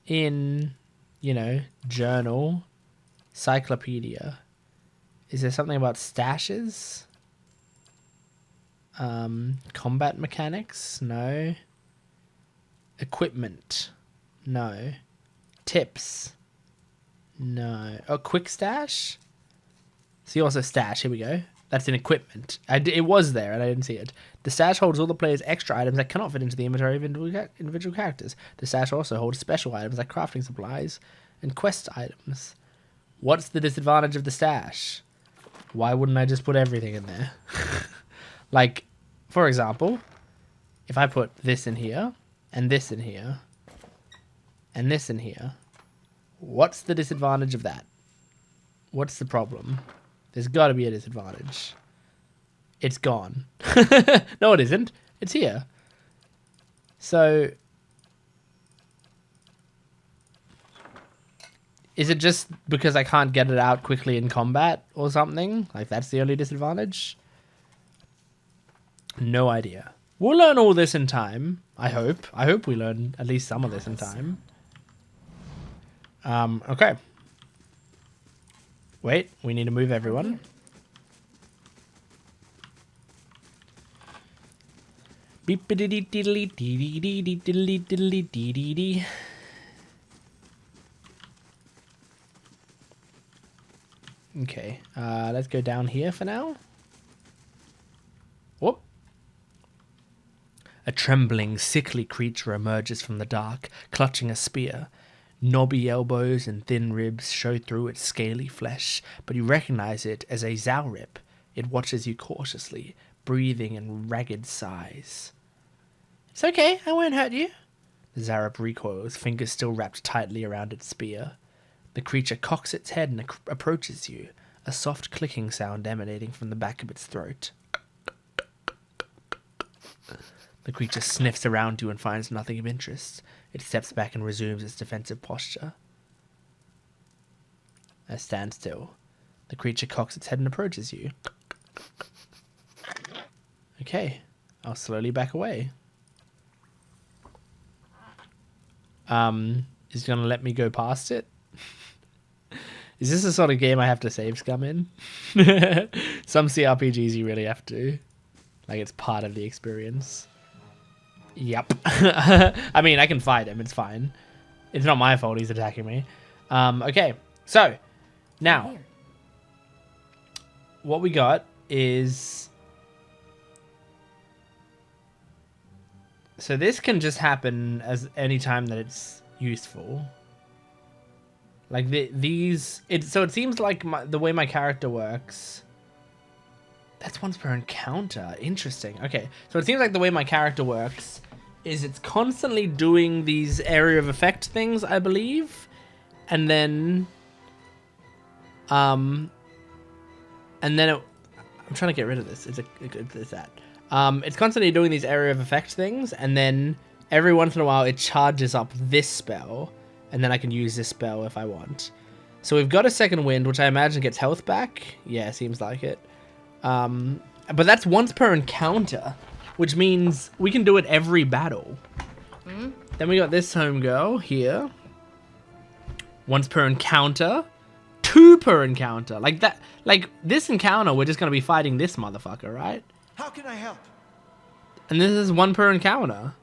in, journal, cyclopedia, is there something about stashes? Combat mechanics? No. Equipment? No. Tips? No. Oh, quick stash? See also stash, here we go. That's in equipment. It was there, and I didn't see it. The stash holds all the player's extra items that cannot fit into the inventory of individual characters. The stash also holds special items like crafting supplies and quest items. What's the disadvantage of the stash? Why wouldn't I just put everything in there? Like, for example, if I put this in here, and this in here, and this in here, what's the disadvantage of that? What's the problem? There's got to be a disadvantage. It's gone. No, it isn't. It's here. So, Is it just because I can't get it out quickly in combat or something? Like, that's the only disadvantage? No idea. We'll learn all this in time, I hope. I hope we learn at least some of this in time. Okay. Wait, we need to move everyone. Beep-a-dee-dee-diddly-dee-dee-dee-dee-dee-dee-dee-dee-dee. Okay, let's go down here for now. Whoop. A trembling, sickly creature emerges from the dark, clutching a spear. Knobby elbows and thin ribs show through its scaly flesh, but you recognize it as a Zaurip. It watches you cautiously, breathing in ragged sighs. It's okay, I won't hurt you. The Zaurip recoils, fingers still wrapped tightly around its spear. The creature cocks its head and approaches you, a soft clicking sound emanating from the back of its throat. The creature sniffs around you and finds nothing of interest. It steps back and resumes its defensive posture. Stand still. The creature cocks its head and approaches you. Okay, I'll slowly back away. Is gonna let me go past it? Is this the sort of game I have to save scum in? Some CRPGs you really have to. Like, it's part of the experience. Yep. I mean, I can fight him. It's fine. It's not my fault he's attacking me. Okay. So, now. What we got is... So this can just happen as any time that it's useful. Like, so it seems like the way my character works... That's once per encounter. Interesting. Okay, so it seems like the way my character works is it's constantly doing these area of effect things, I believe, and then I'm trying to get rid of this. It's that. It's constantly doing these area of effect things, and then every once in a while it charges up this spell, and then I can use this spell if I want. So we've got a second wind, which I imagine gets health back. Yeah, seems like it. But that's once per encounter, which means we can do it every battle. Then we got this homegirl here. Once per encounter. 2 per encounter. Like that. Like this encounter, we're just going to be fighting this motherfucker, right? How can I help? And this is 1 per encounter.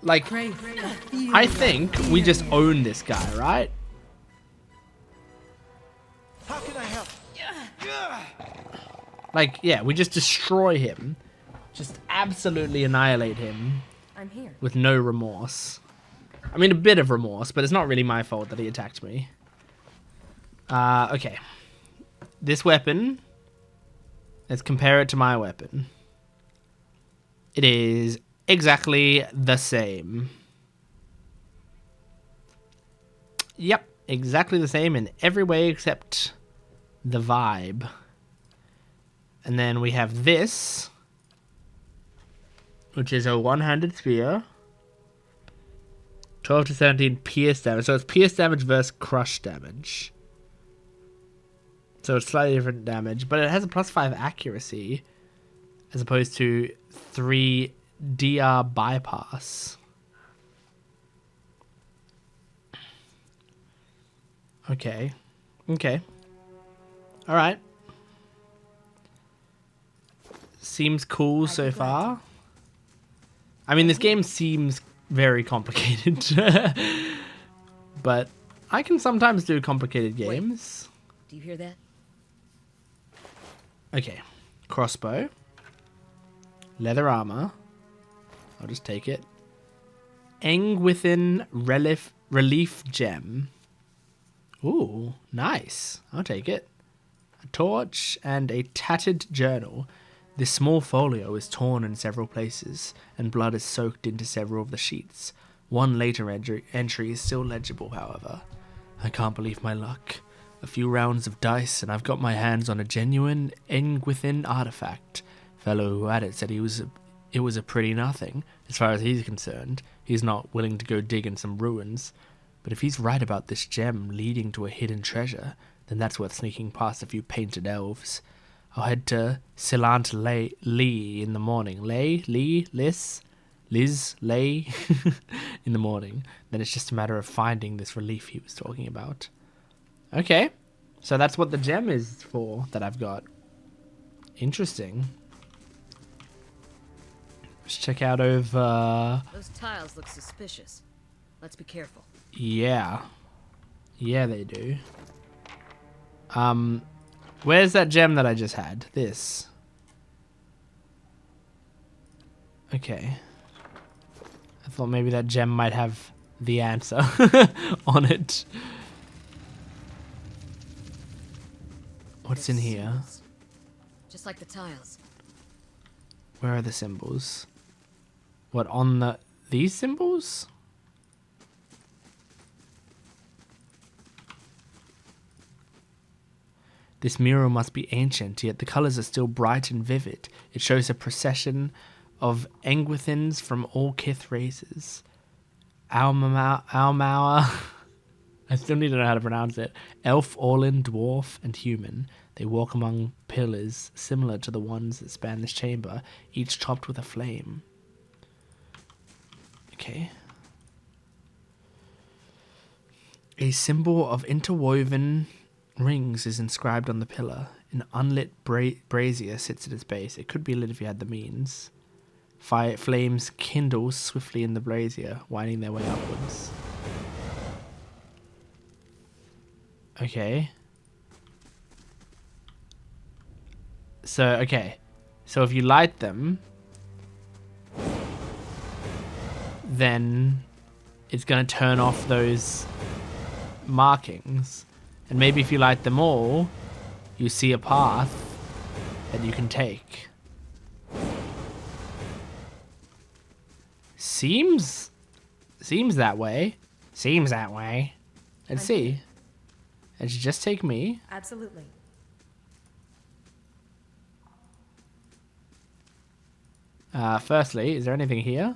Like, I think we just own this guy, right? How can I help? Like, yeah, we just destroy him. Just absolutely annihilate him. I'm here. With no remorse. I mean, a bit of remorse, but it's not really my fault that he attacked me. Okay. This weapon. Let's compare it to my weapon. It is exactly the same. Yep, exactly the same in every way except the vibe. And then we have this, which is a one-handed spear. 12 to 17 pierce damage. So it's pierce damage versus crush damage. So it's slightly different damage, but it has a +5 accuracy as opposed to 3 DR bypass. Okay. Okay. Alright. Seems cool so far. I mean, this game seems very complicated. But I can sometimes do complicated games. Do you hear that? Okay. Crossbow. Leather armor. I'll just take it. Engwithin relief gem. Ooh, nice. I'll take it. A torch and a tattered journal. This small folio is torn in several places, and blood is soaked into several of the sheets. One later entry is still legible, however. I can't believe my luck. A few rounds of dice, and I've got my hands on a genuine Engwithin artifact. Fellow who had it said it was a pretty nothing. As far as he's concerned, he's not willing to go dig in some ruins. But if he's right about this gem leading to a hidden treasure, then that's worth sneaking past a few painted elves. I'll head to Silant Lee in the morning. Liz, Lay in the morning. Then it's just a matter of finding this relief he was talking about. Okay, so that's what the gem is for that I've got. Interesting. Let's check out over... Those tiles look suspicious. Let's be careful. Yeah. Yeah, they do. Where's that gem that I just had? This. Okay. I thought maybe that gem might have the answer on it. What's in here? Symbols. Just like the tiles. Where are the symbols? What, on these symbols? This mural must be ancient, yet the colours are still bright and vivid. It shows a procession of Engwithins from all kith races. Aumauer, I still need to know how to pronounce it. Elf, Orlin, Dwarf, and Human. They walk among pillars similar to the ones that span this chamber, each topped with a flame. Okay. A symbol of interwoven rings is inscribed on the pillar. An unlit brazier sits at its base. It could be lit if you had the means. Flames kindle swiftly in the brazier, winding their way upwards. Okay. So if you light them, then it's going to turn off those markings. And maybe if you light them all, you see a path that you can take. Seems that way. Seems that way. Let's see. It should just take me. Absolutely. Firstly, is there anything here?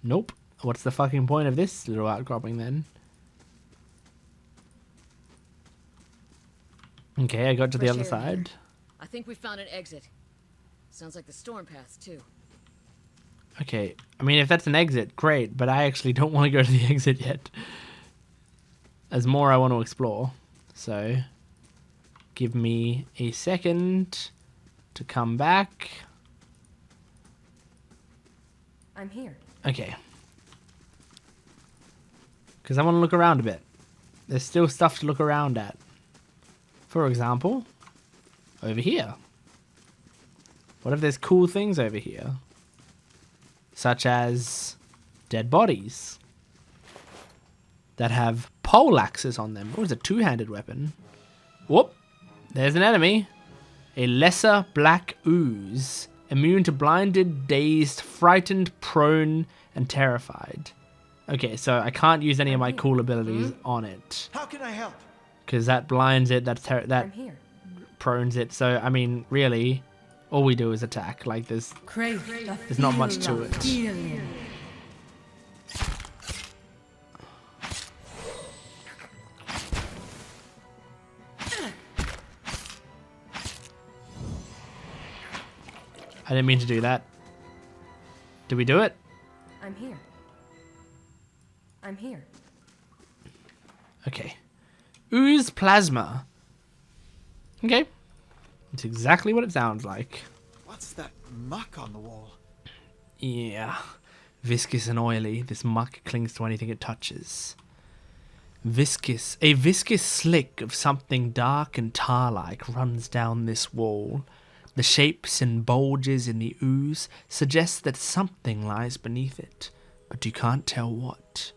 Nope. What's the fucking point of this little outcropping then? Okay, I got to the Fresh other air here. side. I think we found an exit. Sounds like the storm path, too. Okay, I mean, if that's an exit, great, but I actually don't want to go to the exit yet. There's more I want to explore. So, give me a second to come back. I'm here. Okay. Because I want to look around a bit. There's still stuff to look around at. For example, over here. What if there's cool things over here? Such as dead bodies that have pole axes on them. Oh, it's a two-handed weapon. Whoop. There's an enemy. A lesser black ooze. Immune to blinded, dazed, frightened, prone, and terrified. Okay, so I can't use any of my cool abilities on it. How can I help? Because that blinds it, that I'm here. prones it. So, I mean, really, all we do is attack. Like, there's not much to it. I didn't mean to do that. Did we do it? I'm here. I'm here. Okay. Ooze plasma. Okay. It's exactly what it sounds like. What's that muck on the wall? Yeah. Viscous and oily, this muck clings to anything it touches. Viscous. A viscous slick of something dark and tar-like runs down this wall. The shapes and bulges in the ooze suggest that something lies beneath it, but you can't tell what.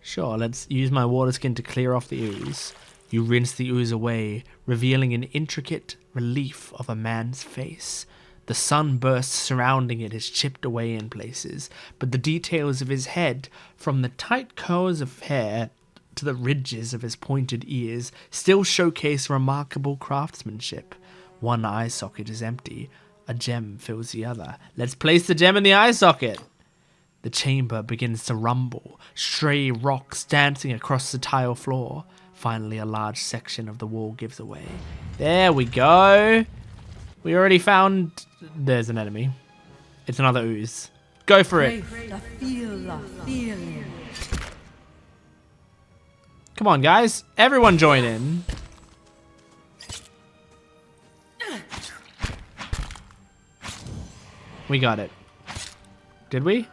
Sure, let's use my water skin to clear off the ooze. You rinse the ooze away, revealing an intricate relief of a man's face. The sunburst surrounding it is chipped away in places, but the details of his head, from the tight curls of hair to the ridges of his pointed ears, still showcase remarkable craftsmanship. One eye socket is empty. A gem fills the other. Let's place the gem in the eye socket. The chamber begins to rumble, stray rocks dancing across the tile floor. Finally, a large section of the wall gives away. There we go. We already found... There's an enemy. It's another ooze. Go for it. Come on, guys. Everyone join in. We got it. Did we?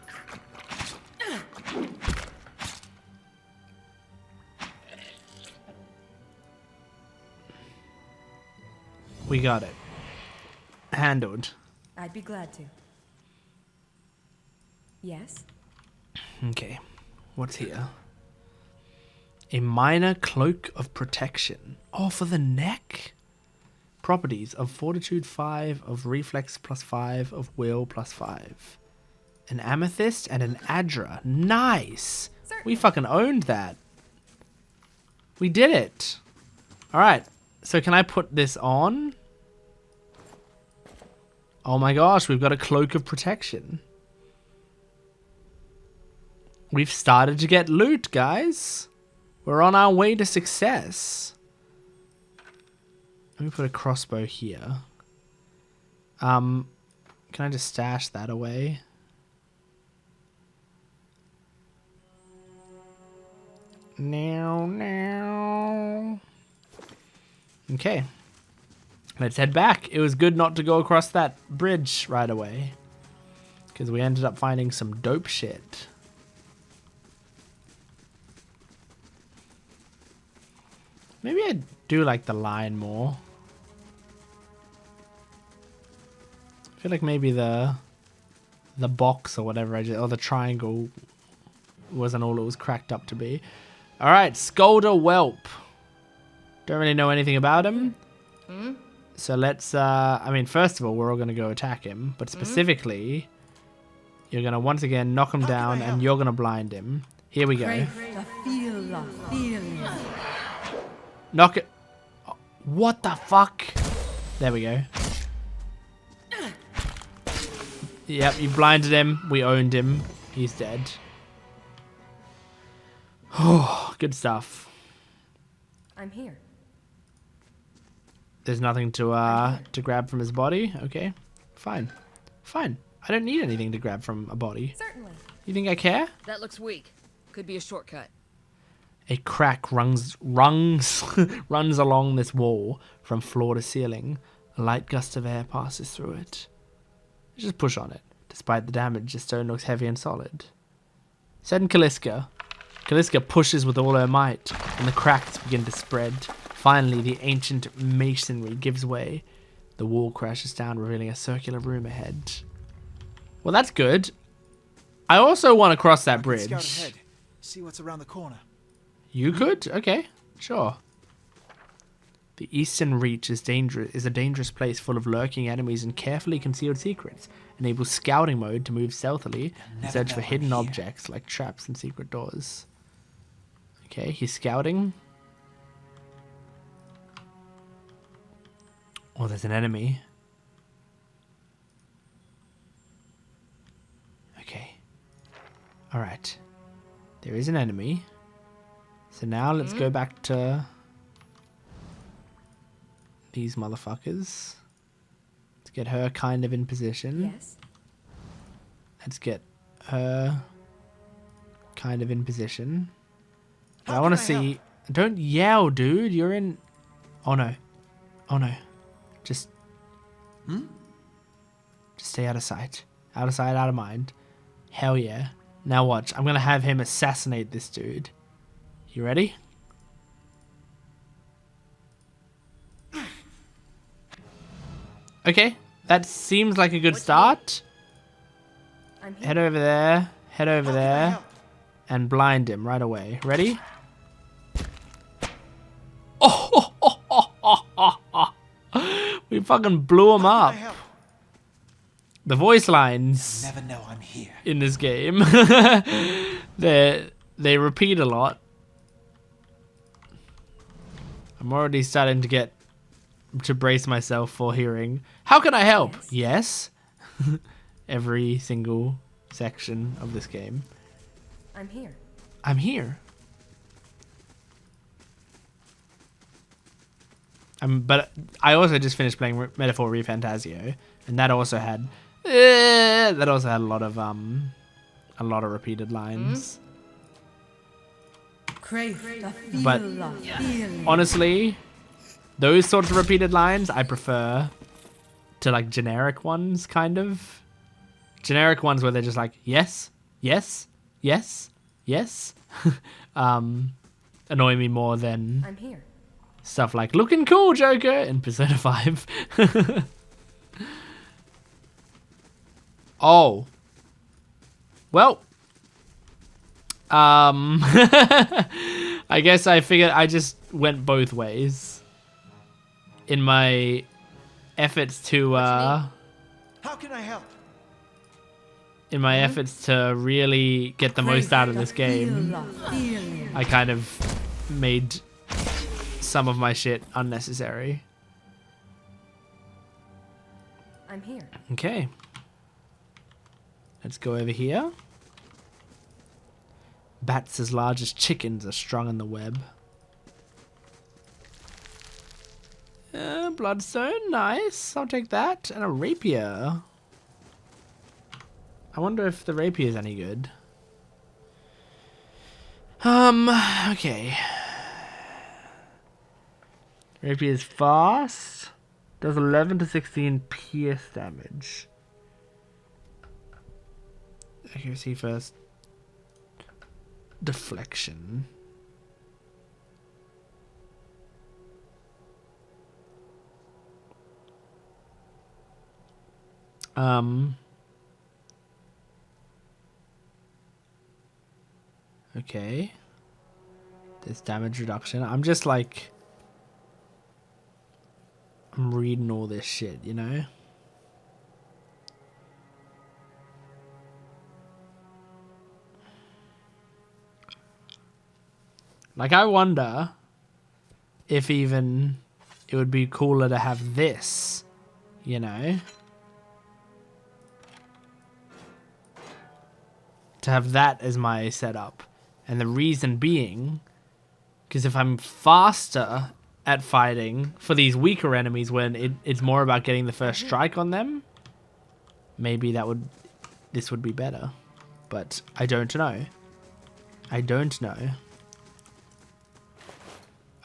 We got it. Handled. I'd be glad to. Yes? Okay. What's here? A minor cloak of protection. Oh, for the neck? Properties of fortitude 5, of reflex +5, of will +5. An amethyst and an adra. Nice! We fucking owned that. We did it. Alright. So can I put this on? Oh my gosh, we've got a cloak of protection. We've started to get loot, guys. We're on our way to success. Let me put a crossbow here. Can I just stash that away? Now. Okay. Let's head back. It was good not to go across that bridge right away, because we ended up finding some dope shit. Maybe I do like the line more. I feel like maybe the box or whatever or the triangle wasn't all it was cracked up to be. All right, Scolder Whelp. Don't really know anything about him. So let's, I mean, first of all, we're all going to go attack him. But specifically, you're going to once again knock him down and you're going to blind him. Here we go. Knock it. What the fuck? There we go. Yep, you blinded him. We owned him. He's dead. Oh, good stuff. I'm here. There's nothing to grab from his body. Okay, fine. Fine. I don't need anything to grab from a body. Certainly. You think I care? That looks weak. Could be a shortcut. A crack runs along this wall from floor to ceiling. A light gust of air passes through it. Just push on it. Despite the damage, the stone looks heavy and solid. Send Kaliska. Kaliska pushes with all her might, and the cracks begin to spread. Finally, the ancient masonry gives way. The wall crashes down, revealing a circular room ahead. Well, that's good. I also want to cross that bridge. Scout ahead. See what's around the corner. You could? Okay, sure. The Eastern Reach is a dangerous place full of lurking enemies and carefully concealed secrets. Enables scouting mode to move stealthily and search for hidden objects like traps and secret doors. Okay, he's scouting. Oh, there's an enemy. Okay. Alright. There is an enemy. So now let's go back to these motherfuckers. Let's get her kind of in position. Yes. Let's get her kind of in position. But I want to see... Don't yell, dude. You're in... Oh, no. Oh, no. Just stay out of sight. Out of sight, out of mind. Hell yeah. Now watch. I'm going to have him assassinate this dude. You ready? Okay. That seems like a good start. I'm here. Head over there. Head over there. And blind him right away. Ready? Oh! We fucking blew him up. The voice lines Never know I'm here. in this game, they repeat a lot. I'm already starting to brace myself for hearing, how can I help? Yes. Every single section of this game. I'm here. I'm here. But I also just finished playing Metaphor ReFantasio, and that also had a lot of repeated lines. But honestly, those sorts of repeated lines I prefer to like generic ones, kind of. Generic ones where they're just like, yes, yes, yes, yes. Annoy me more than I'm here. stuff like looking cool, Joker, in Persona 5. Oh. Well. I guess I figured I just went both ways in my efforts to How can I help? in my efforts to really get the most out of this game. I kind of made some of my shit unnecessary. I'm here. Okay. Let's go over here. Bats as large as chickens are strung in the web. Bloodstone, nice. I'll take that. And a rapier. I wonder if the rapier is any good. Okay. Rapier is fast. Does 11 to 16 pierce damage. Accuracy first. Deflection. Okay. There's damage reduction. I'm just like, I'm reading all this shit, you know? Like, I wonder if even it would be cooler to have this, you know? To have that as my setup. And the reason being, because if I'm faster at fighting for these weaker enemies when it's more about getting the first strike on them, maybe this would be better. But I don't know. I don't know.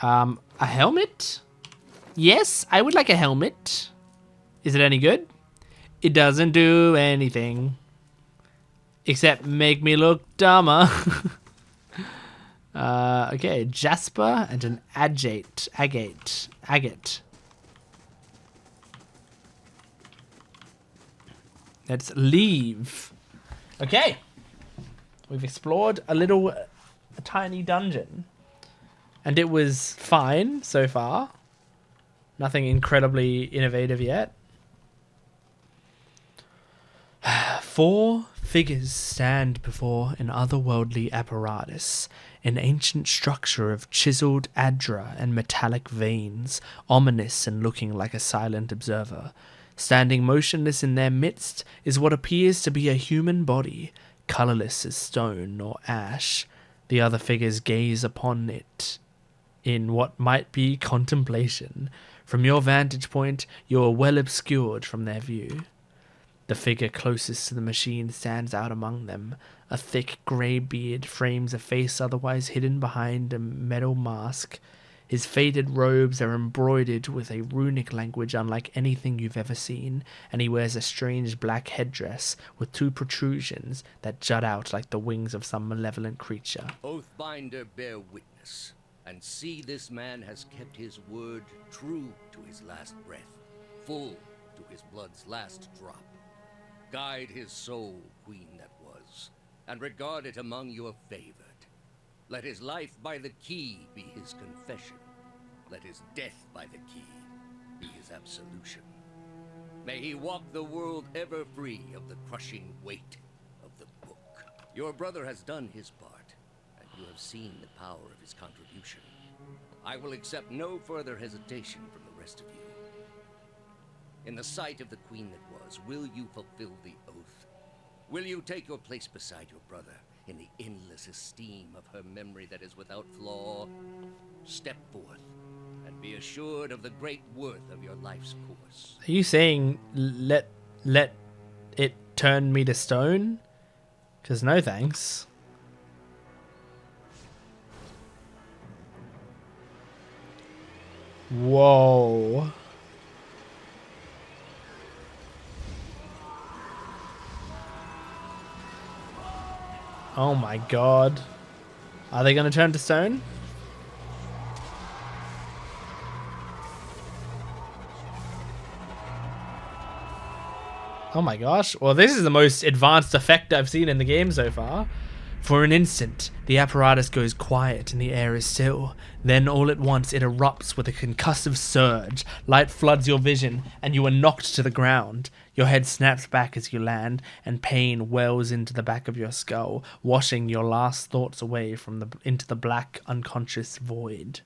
A helmet? Yes, I would like a helmet. Is it any good? It doesn't do anything. Except make me look dumber. Okay, Jasper and an Agate. Let's leave. Okay. We've explored a tiny dungeon. And it was fine so far. Nothing incredibly innovative yet. 4 figures stand before an otherworldly apparatus, an ancient structure of chiseled adra and metallic veins, ominous and looking like a silent observer. Standing motionless in their midst is what appears to be a human body, colorless as stone or ash. The other figures gaze upon it in what might be contemplation. From your vantage point, you are well obscured from their view. The figure closest to the machine stands out among them. A thick grey beard frames a face otherwise hidden behind a metal mask. His faded robes are embroidered with a runic language unlike anything you've ever seen, and he wears a strange black headdress with 2 protrusions that jut out like the wings of some malevolent creature. Oathbinder, bear witness, and see this man has kept his word true to his last breath, full to his blood's last drop. Guide his soul, queen that was, and regard it among your favored. Let his life by the key be his confession. Let his death by the key be his absolution. May he walk the world ever free of the crushing weight of the book. Your brother has done his part, and you have seen the power of his contribution. I will accept no further hesitation from the rest of you. In the sight of the queen that was, will you fulfill the oath? Will you take your place beside your brother in the endless esteem of her memory that is without flaw? Step forth and be assured of the great worth of your life's course. Are you saying let it turn me to stone? Because no thanks. Whoa. Oh my god. Are they going to turn to stone? Oh my gosh. Well, this is the most advanced effect I've seen in the game so far. For an instant, the apparatus goes quiet and the air is still. Then all at once it erupts with a concussive surge. Light floods your vision and you are knocked to the ground. Your head snaps back as you land and pain wells into the back of your skull, washing your last thoughts away into the black, unconscious void.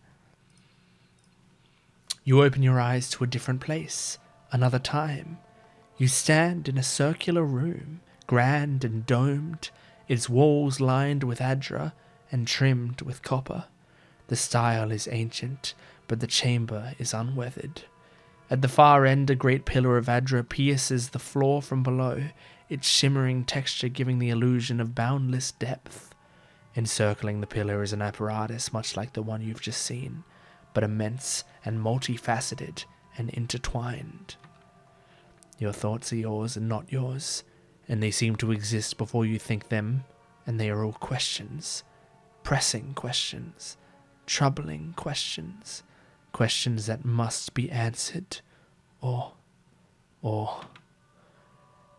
You open your eyes to a different place, another time. You stand in a circular room, grand and domed, its walls lined with Adra and trimmed with copper. The style is ancient, but the chamber is unweathered. At the far end, a great pillar of Adra pierces the floor from below, its shimmering texture giving the illusion of boundless depth. Encircling the pillar is an apparatus much like the one you've just seen, but immense and multifaceted and intertwined. Your thoughts are yours and not yours, and they seem to exist before you think them, and they are all questions. Pressing questions. Troubling questions. Questions that must be answered. Or...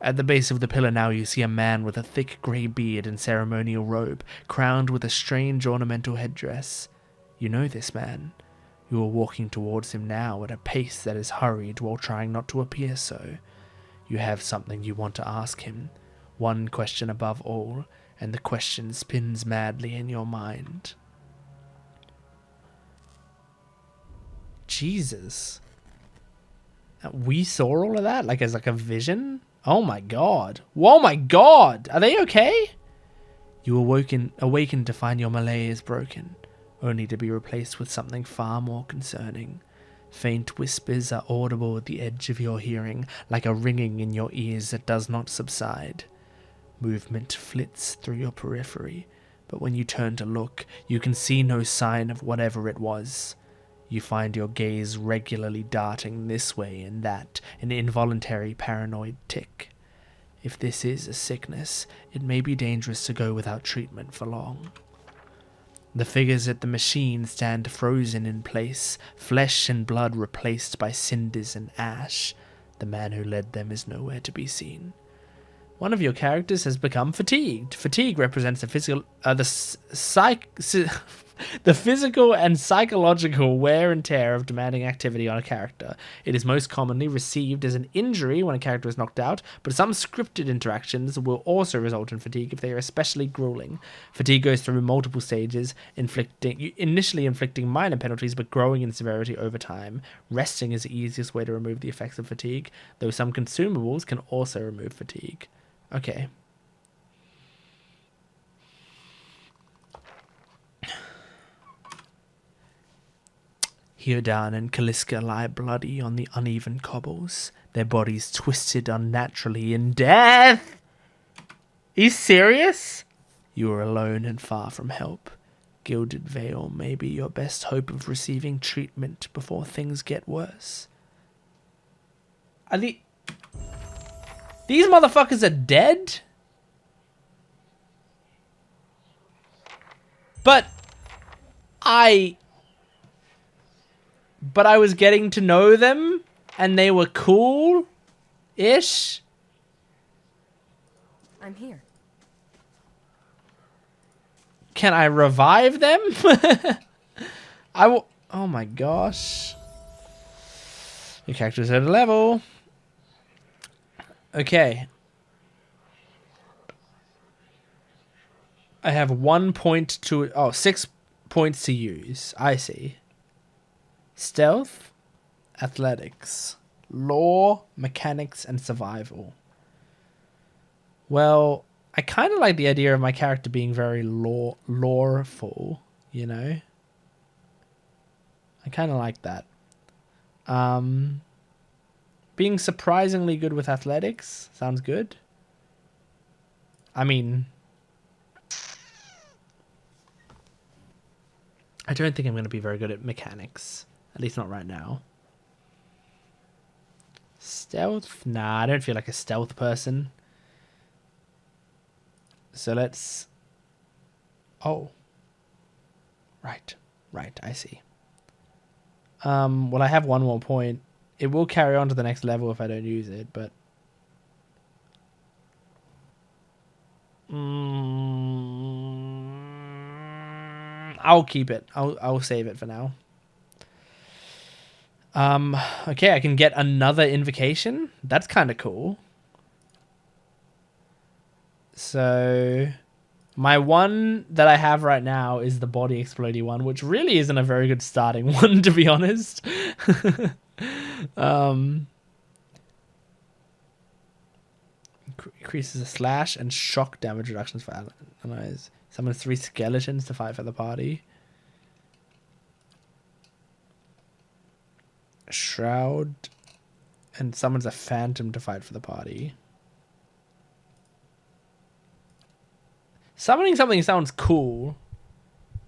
At the base of the pillar now you see a man with a thick grey beard and ceremonial robe, crowned with a strange ornamental headdress. You know this man. You are walking towards him now at a pace that is hurried while trying not to appear so. You have something you want to ask him, one question above all, and the question spins madly in your mind. Jesus. We saw all of that? Like as like a vision? Oh my god. Whoa my god! Are they okay? You awaken to find your Malay is broken, only to be replaced with something far more concerning. Faint whispers are audible at the edge of your hearing, like a ringing in your ears that does not subside. Movement flits through your periphery, but when you turn to look, you can see no sign of whatever it was. You find your gaze regularly darting this way and that, an involuntary paranoid tick. If this is a sickness, it may be dangerous to go without treatment for long. The figures at the machine stand frozen in place, flesh and blood replaced by cinders and ash. The man who led them is nowhere to be seen. One of your characters has become fatigued. Fatigue represents the physical and psychological wear and tear of demanding activity on a character. It is most commonly received as an injury when a character is knocked out, but some scripted interactions will also result in fatigue if they are especially grueling. Fatigue goes through multiple stages, initially inflicting minor penalties but growing in severity over time. Resting is the easiest way to remove the effects of fatigue, though some consumables can also remove fatigue. Okay. Hyodan and Kaliska lie bloody on the uneven cobbles, their bodies twisted unnaturally in death. Are you serious? You are alone and far from help. Gilded Veil may be your best hope of receiving treatment before things get worse. Are these motherfuckers are dead? But I was getting to know them, and they were cool-ish. I'm here. Can I revive them? I will... Oh my gosh. Your character's at a level. Okay. I have 1 point to... Oh, 6 points to use. I see. Stealth, athletics, law, mechanics, and survival. Well, I kind of like the idea of my character being very loreful, you know? I kind of like that. Being surprisingly good with athletics sounds good. I mean, I don't think I'm going to be very good at mechanics. At least not right now. Stealth? Nah, I don't feel like a stealth person. So let's... Oh. Right, I see. Well, I have one more point. It will carry on to the next level if I don't use it, but... I'll keep it. I'll save it for now. Okay, I can get another invocation. That's kind of cool. So... My one that I have right now is the body explodey one, which really isn't a very good starting one, to be honest. Increases the slash and shock damage reductions for allies. Summons 3 skeletons to fight for the party. Shroud. And summons a phantom to fight for the party. Summoning something sounds cool.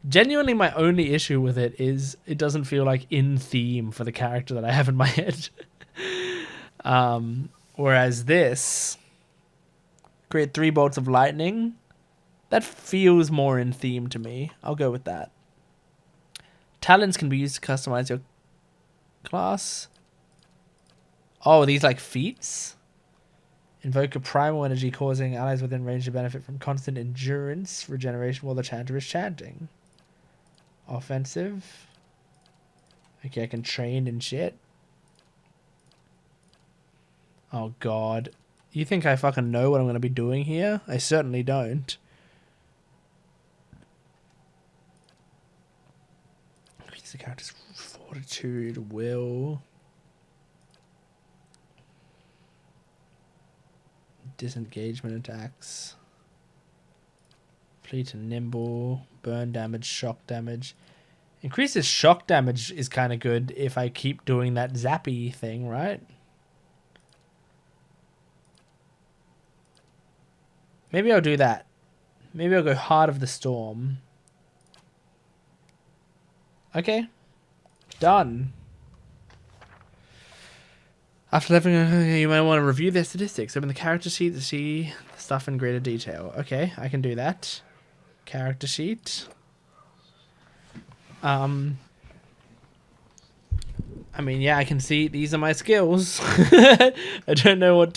Genuinely, my only issue with it is it doesn't feel like in theme for the character that I have in my head. Whereas this, create 3 bolts of lightning, that feels more in theme to me. I'll go with that. Talents can be used to customize your class. Oh, these like feats? Invoke a primal energy, causing allies within range to benefit from constant endurance regeneration while the chanter is chanting. Offensive. Okay, I can train and shit. Oh god. You think I fucking know what I'm going to be doing here? I certainly don't. Increase the character's fortitude, will... Disengagement attacks. Fleet and nimble. Burn damage, shock damage. Increases shock damage is kind of good if I keep doing that zappy thing, right? Maybe I'll do that. Maybe I'll go Heart of the Storm. Okay. Done. After leveling, you might want to review their statistics. Open the character sheet to see stuff in greater detail. Okay, I can do that. Character sheet. I mean, yeah, I can see these are my skills. I don't know what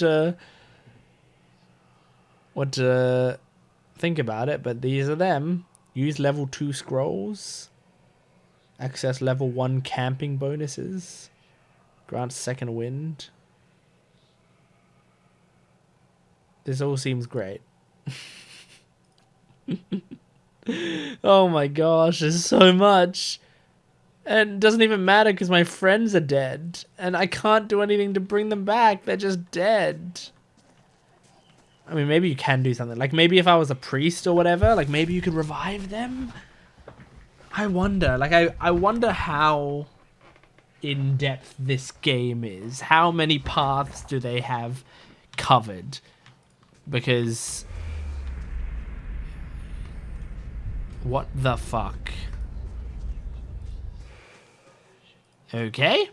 to think about it, but these are them. Use level 2 scrolls. Access level 1 camping bonuses. Grant second wind. This all seems great. Oh my gosh, there's so much. And it doesn't even matter because my friends are dead. And I can't do anything to bring them back. They're just dead. I mean, maybe you can do something. Like, maybe if I was a priest or whatever, like, maybe you could revive them? I wonder. Like, I wonder how in-depth this game is. How many paths do they have covered? Because... what the fuck? Okay.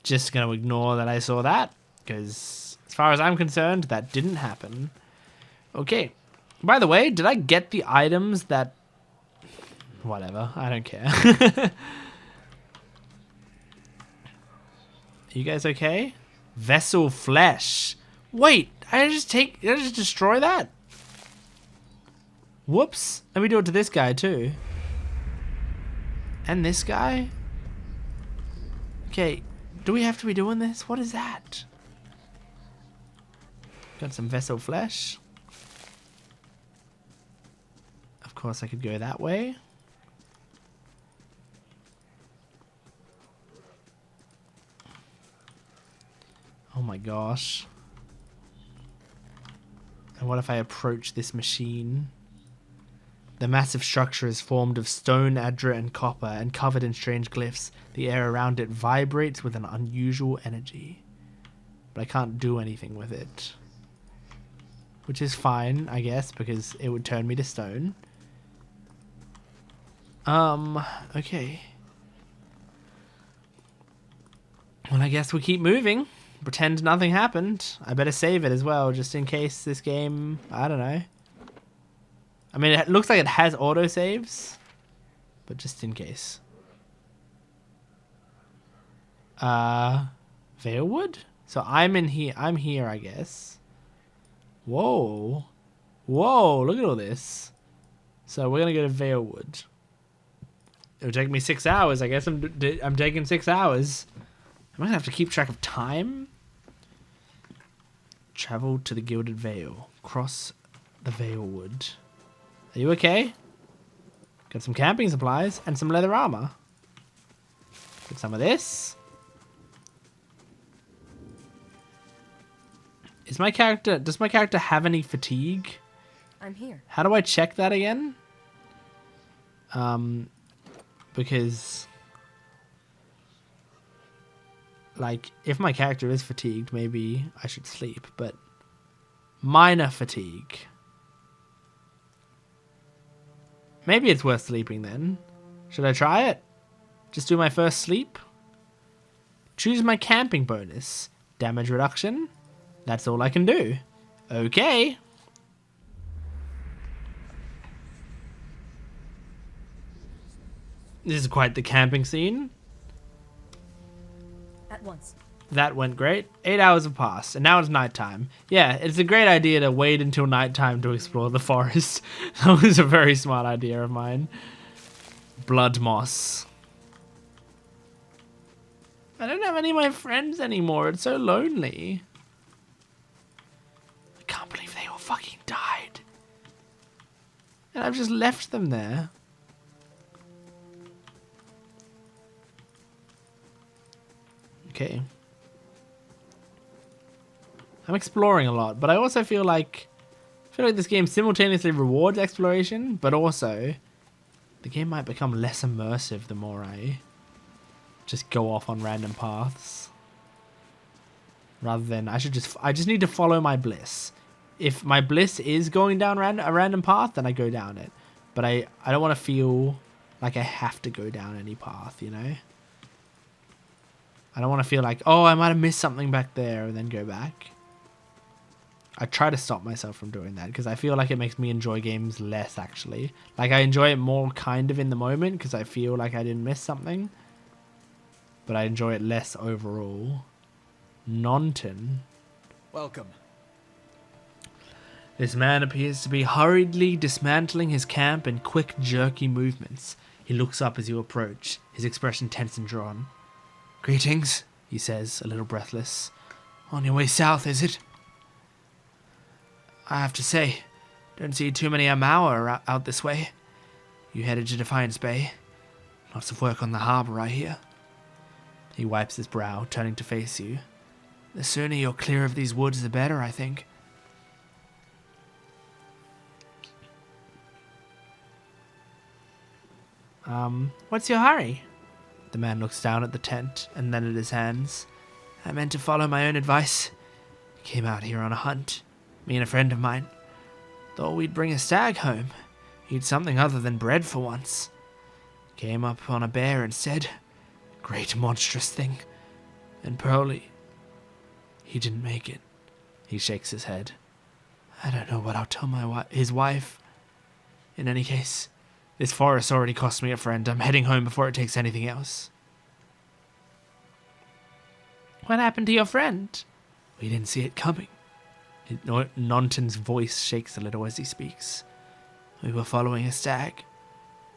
Just gonna ignore that I saw that. Because as far as I'm concerned, that didn't happen. Okay. By the way, did I get the items that... whatever. I don't care. You guys okay? Vessel flesh. Wait, did I just destroy that? Whoops. Let me do it to this guy too. And this guy? Okay, do we have to be doing this? What is that? Got some vessel flesh. Of course I could go that way. Oh my gosh. And what if I approach this machine? The massive structure is formed of stone, adra, and copper, and covered in strange glyphs. The air around it vibrates with an unusual energy. But I can't do anything with it. Which is fine, I guess, because it would turn me to stone. Okay. Well, I guess we keep moving. Pretend nothing happened. I better save it as well, just in case this game... I don't know. I mean, it looks like it has autosaves, but just in case. Valewood? So I'm in here. I'm here, I guess. Whoa. Whoa, look at all this. So we're going to go to Valewood. It'll take me 6 hours. I guess I'm taking 6 hours. I'm going to have to keep track of time. Travel to the Gilded Vale. Cross the Valewood. Are you okay? Got some camping supplies and some leather armor. Get some of this. Does my character have any fatigue? I'm here. How do I check that again? Because like if my character is fatigued, maybe I should sleep, but minor fatigue. Maybe it's worth sleeping then. Should I try it? Just do my first sleep? Choose my camping bonus. Damage reduction. That's all I can do. Okay. This is quite the camping scene. At once. That went great. 8 hours have passed, and now it's nighttime. Yeah, it's a great idea to wait until nighttime to explore the forest. That was a very smart idea of mine. Blood moss. I don't have any of my friends anymore. It's so lonely. I can't believe they all fucking died. And I've just left them there. Okay. I'm exploring a lot, but I also feel like this game simultaneously rewards exploration, but also the game might become less immersive the more I just go off on random paths. Rather than I just need to follow my bliss. If my bliss is going down a random path, then I go down it. But I don't want to feel like I have to go down any path, you know? I don't want to feel like, oh, I might have missed something back there and then go back. I try to stop myself from doing that because I feel like it makes me enjoy games less, actually. Like, I enjoy it more kind of in the moment because I feel like I didn't miss something. But I enjoy it less overall. Nonton. Welcome. This man appears to be hurriedly dismantling his camp in quick, jerky movements. He looks up as you approach, his expression tense and drawn. Greetings, he says, a little breathless. On your way south, is it? I have to say, don't see too many Amaur out this way. You headed to Defiance Bay? Lots of work on the harbour, I hear. He wipes his brow, turning to face you. The sooner you're clear of these woods, the better, I think. What's your hurry? The man looks down at the tent and then at his hands. I meant to follow my own advice. Came out here on a hunt. Me and a friend of mine. Thought we'd bring a stag home. Eat something other than bread for once. Came up on a bear instead. Great monstrous thing. And Pearlie, he didn't make it. He shakes his head. I don't know what I'll tell his wife. In any case, this forest already cost me a friend. I'm heading home before it takes anything else. What happened to your friend? We didn't see it coming. Nonton's voice shakes a little as he speaks. We were following a stag.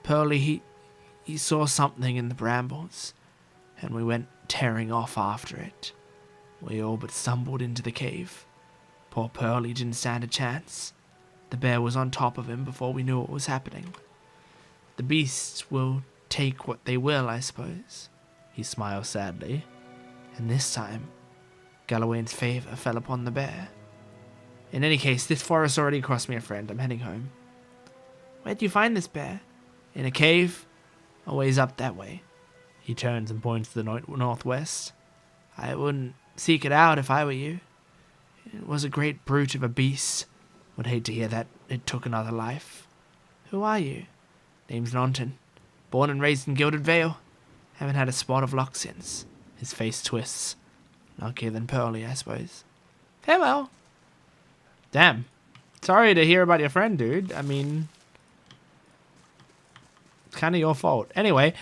Pearlie, he saw something in the brambles, and we went tearing off after it. We all but stumbled into the cave. Poor Pearlie didn't stand a chance. The bear was on top of him before we knew what was happening. The beasts will take what they will, I suppose. He smiles sadly. And this time, Galawain's favour fell upon the bear. In any case, this forest already cost me a friend. I'm heading home. Where'd you find this bear? In a cave? A ways up that way. He turns and points to the northwest. I wouldn't seek it out if I were you. It was a great brute of a beast. Would hate to hear that it took another life. Who are you? Name's Naunton. Born and raised in Gilded Vale. Haven't had a spot of luck since. His face twists. Luckier than Pearly, I suppose. Farewell. Damn. Sorry to hear about your friend, dude. I mean, it's kind of your fault. Anyway.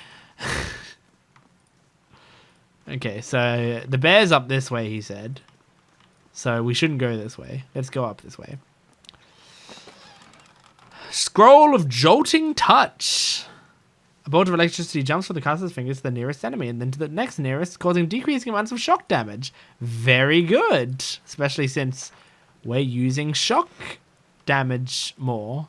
Okay, so the bear's up this way, he said. So we shouldn't go this way. Let's go up this way. Scroll of Jolting Touch. A bolt of electricity jumps from the caster's fingers to the nearest enemy and then to the next nearest, causing decreasing amounts of shock damage. Very good. Especially since we're using shock damage more.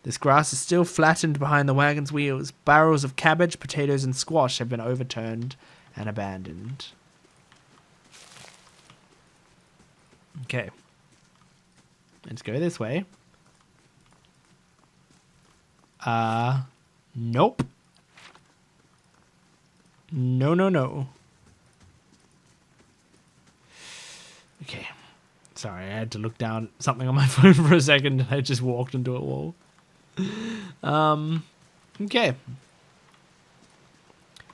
This grass is still flattened behind the wagon's wheels. Barrels of cabbage, potatoes, and squash have been overturned and abandoned. Okay. Let's go this way. Nope. No. Okay. Sorry, I had to look down at something on my phone for a second and I just walked into a wall. Okay.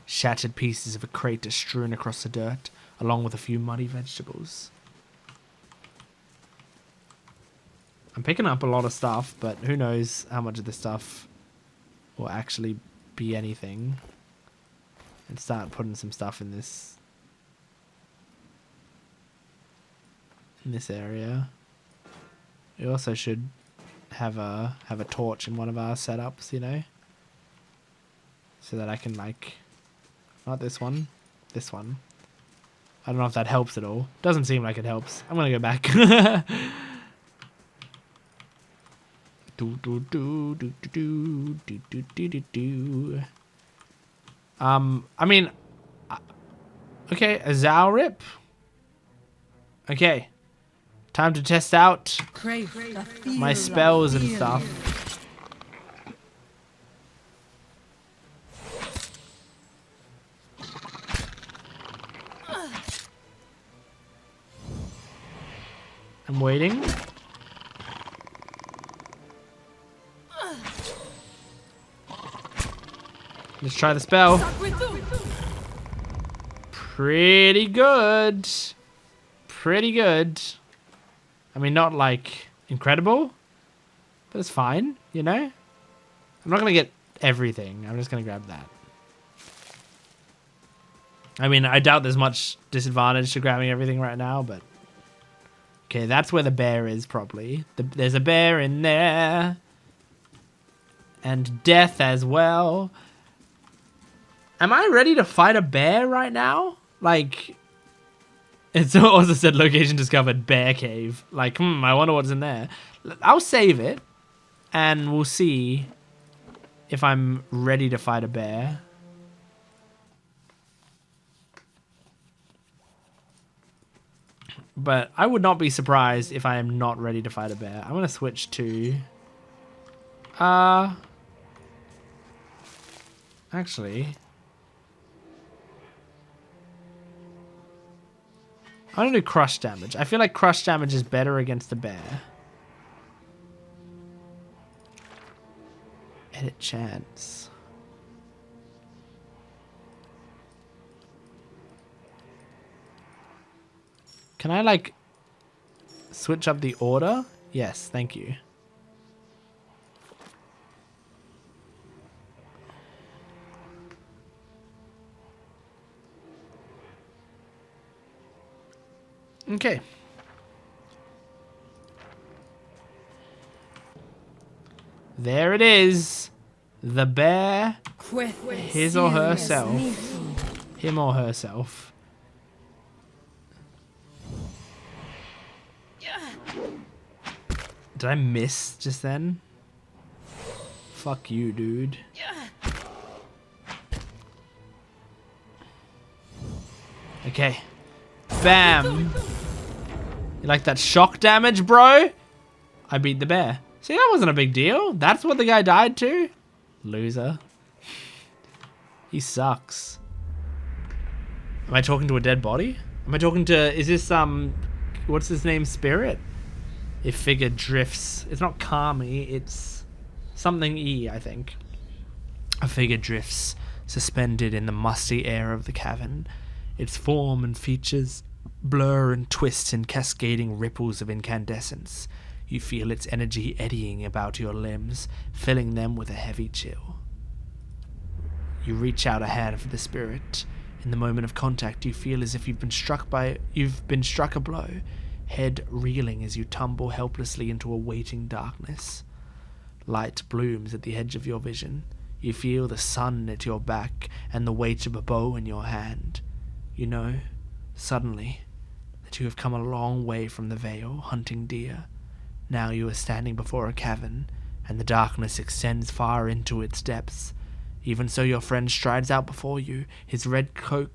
Shattered pieces of a crate are strewn across the dirt, along with a few muddy vegetables. I'm picking up a lot of stuff, but who knows how much of this stuff will actually be anything. And start putting some stuff in this area. We also should have a torch in one of our setups, you know, so that I can, like, not this one, this one. I don't know if that helps at all. Doesn't seem like it helps. I'm gonna go back. I mean, okay, a Zao Rip. Okay, time to test out my spells and stuff. I'm waiting. Let's try the spell. Pretty good. Pretty good. I mean, not like incredible, but it's fine, you know? I'm not going to get everything. I'm just going to grab that. I mean, I doubt there's much disadvantage to grabbing everything right now, but... Okay, that's where the bear is, probably. There's a bear in there. And death as well. Am I ready to fight a bear right now? Like, it's also said location discovered, bear cave. Like, I wonder what's in there. I'll save it, and we'll see if I'm ready to fight a bear. But I would not be surprised if I am not ready to fight a bear. I'm going to switch to... Actually... I'm going to do crush damage. I feel like crush damage is better against the bear. Edit chance. Can I, like, switch up the order? Yes, thank you. Okay. There it is. The bear. His or herself. Him or herself. Did I miss just then? Fuck you, dude. Okay. Bam. You like that shock damage, bro? I beat the bear. See, that wasn't a big deal. That's what the guy died to? Loser. He sucks. Am I talking to a dead body? Am I talking to... Is this, what's his name? Spirit? A figure drifts. It's not Kami, it's something E, I think. A figure drifts, suspended in the musty air of the cavern. Its form and features blur and twist in cascading ripples of incandescence. You feel its energy eddying about your limbs, filling them with a heavy chill. You reach out a hand for the spirit. In the moment of contact, you feel as if you've been struck a blow, head reeling as you tumble helplessly into a waiting darkness. Light blooms at the edge of your vision. You feel the sun at your back and the weight of a bow in your hand. You know, suddenly, that you have come a long way from the Vale, hunting deer. Now you are standing before a cavern, and the darkness extends far into its depths. Even so, your friend strides out before you, his red coat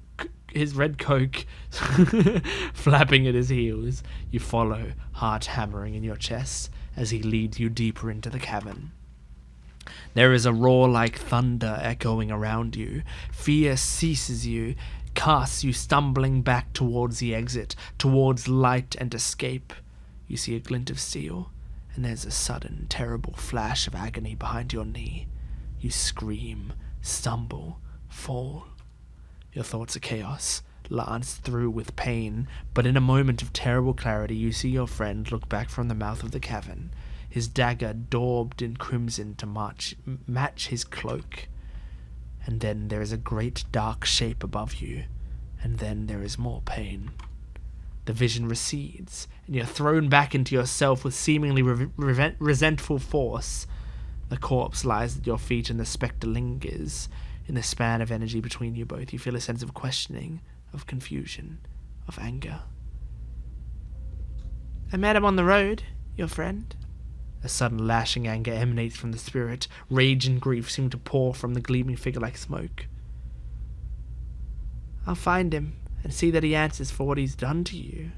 flapping at his heels. You follow, heart hammering in your chest, as he leads you deeper into the cavern. There is a roar like thunder echoing around you. Fear seizes you, casts you stumbling back towards the exit, towards light and escape. You see a glint of steel, and there's a sudden, terrible flash of agony behind your knee. You scream, stumble, fall. Your thoughts are chaos, lanced through with pain, but in a moment of terrible clarity you see your friend look back from the mouth of the cavern, his dagger daubed in crimson to match his cloak. And then there is a great dark shape above you, and then there is more pain. The vision recedes, and you're thrown back into yourself with seemingly resentful force. The corpse lies at your feet and the spectre lingers. In the span of energy between you both, you feel a sense of questioning, of confusion, of anger. I met him on the road, your friend. A sudden lashing anger emanates from the spirit. Rage and grief seem to pour from the gleaming figure like smoke. I'll find him and see that he answers for what he's done to you.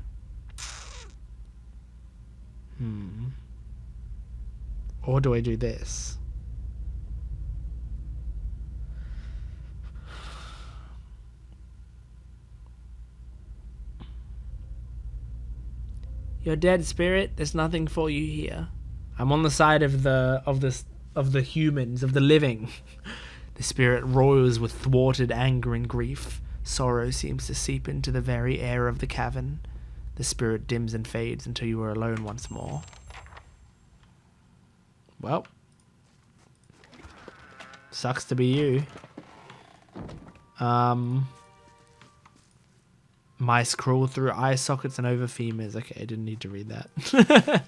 Or do I do this? You're dead, spirit. There's nothing for you here. I'm on the side of the humans, of the living. The spirit roils with thwarted anger and grief. Sorrow seems to seep into the very air of the cavern. The spirit dims and fades until you are alone once more. Well, sucks to be you. Mice crawl through eye sockets and over femurs. Okay, I didn't need to read that.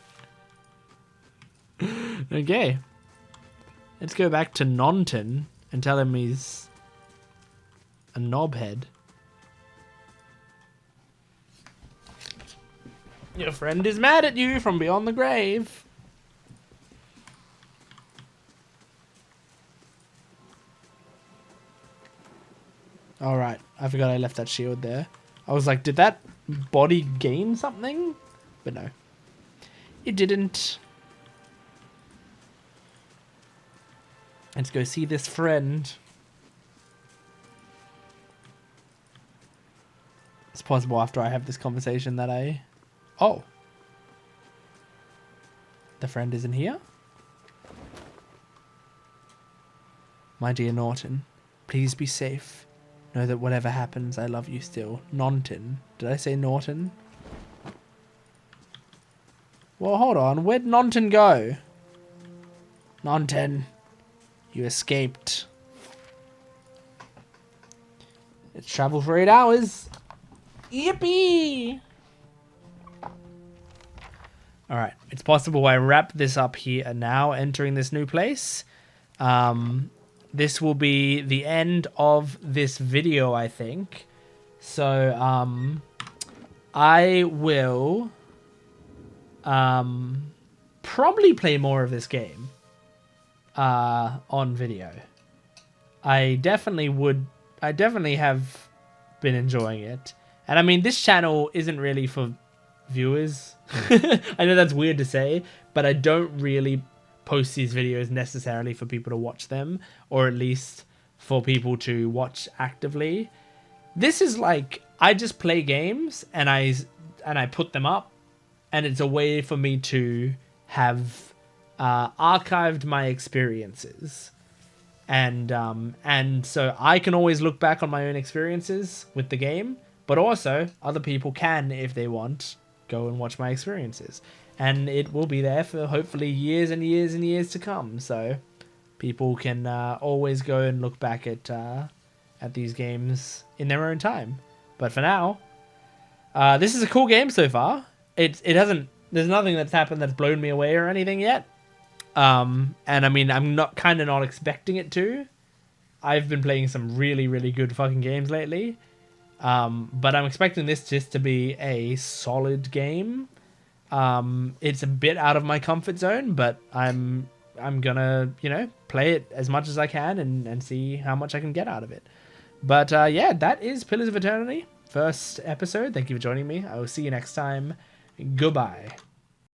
Okay. Let's go back to Nonton and tell him he's a knobhead. Your friend is mad at you from beyond the grave. Alright, I forgot I left that shield there. I was like, did that body gain something? But no. It didn't. Let's go see this friend. It's possible after I have this conversation that I... Oh. The friend isn't here? My dear Norton, please be safe. Know that whatever happens, I love you still. Nonton. Did I say Norton? Well, hold on. Where'd Nonton go? Nonton. You escaped. It's travel for 8 hours. Yippee! Alright. It's possible I wrap this up here now, entering this new place. This will be the end of this video, I think. So, I will probably play more of this game on video. I definitely have been enjoying it. And I mean, this channel isn't really for viewers. I know that's weird to say, but I don't really post these videos necessarily for people to watch them, or at least for people to watch actively. This is like, I just play games and I put them up, and it's a way for me to have archived my experiences. And so I can always look back on my own experiences with the game, but also other people can, if they want, go and watch my experiences. And it will be there for hopefully years and years and years to come. So people can always go and look back at these games in their own time. But for now, this is a cool game so far. It hasn't. There's nothing that's happened that's blown me away or anything yet. And I mean, I'm not expecting it to. I've been playing some really, really good fucking games lately. But I'm expecting this just to be a solid game. It's a bit out of my comfort zone, but I'm gonna, play it as much as I can and see how much I can get out of it. But yeah, that is Pillars of Eternity, first episode. Thank you for joining me. I will see you next time. Goodbye.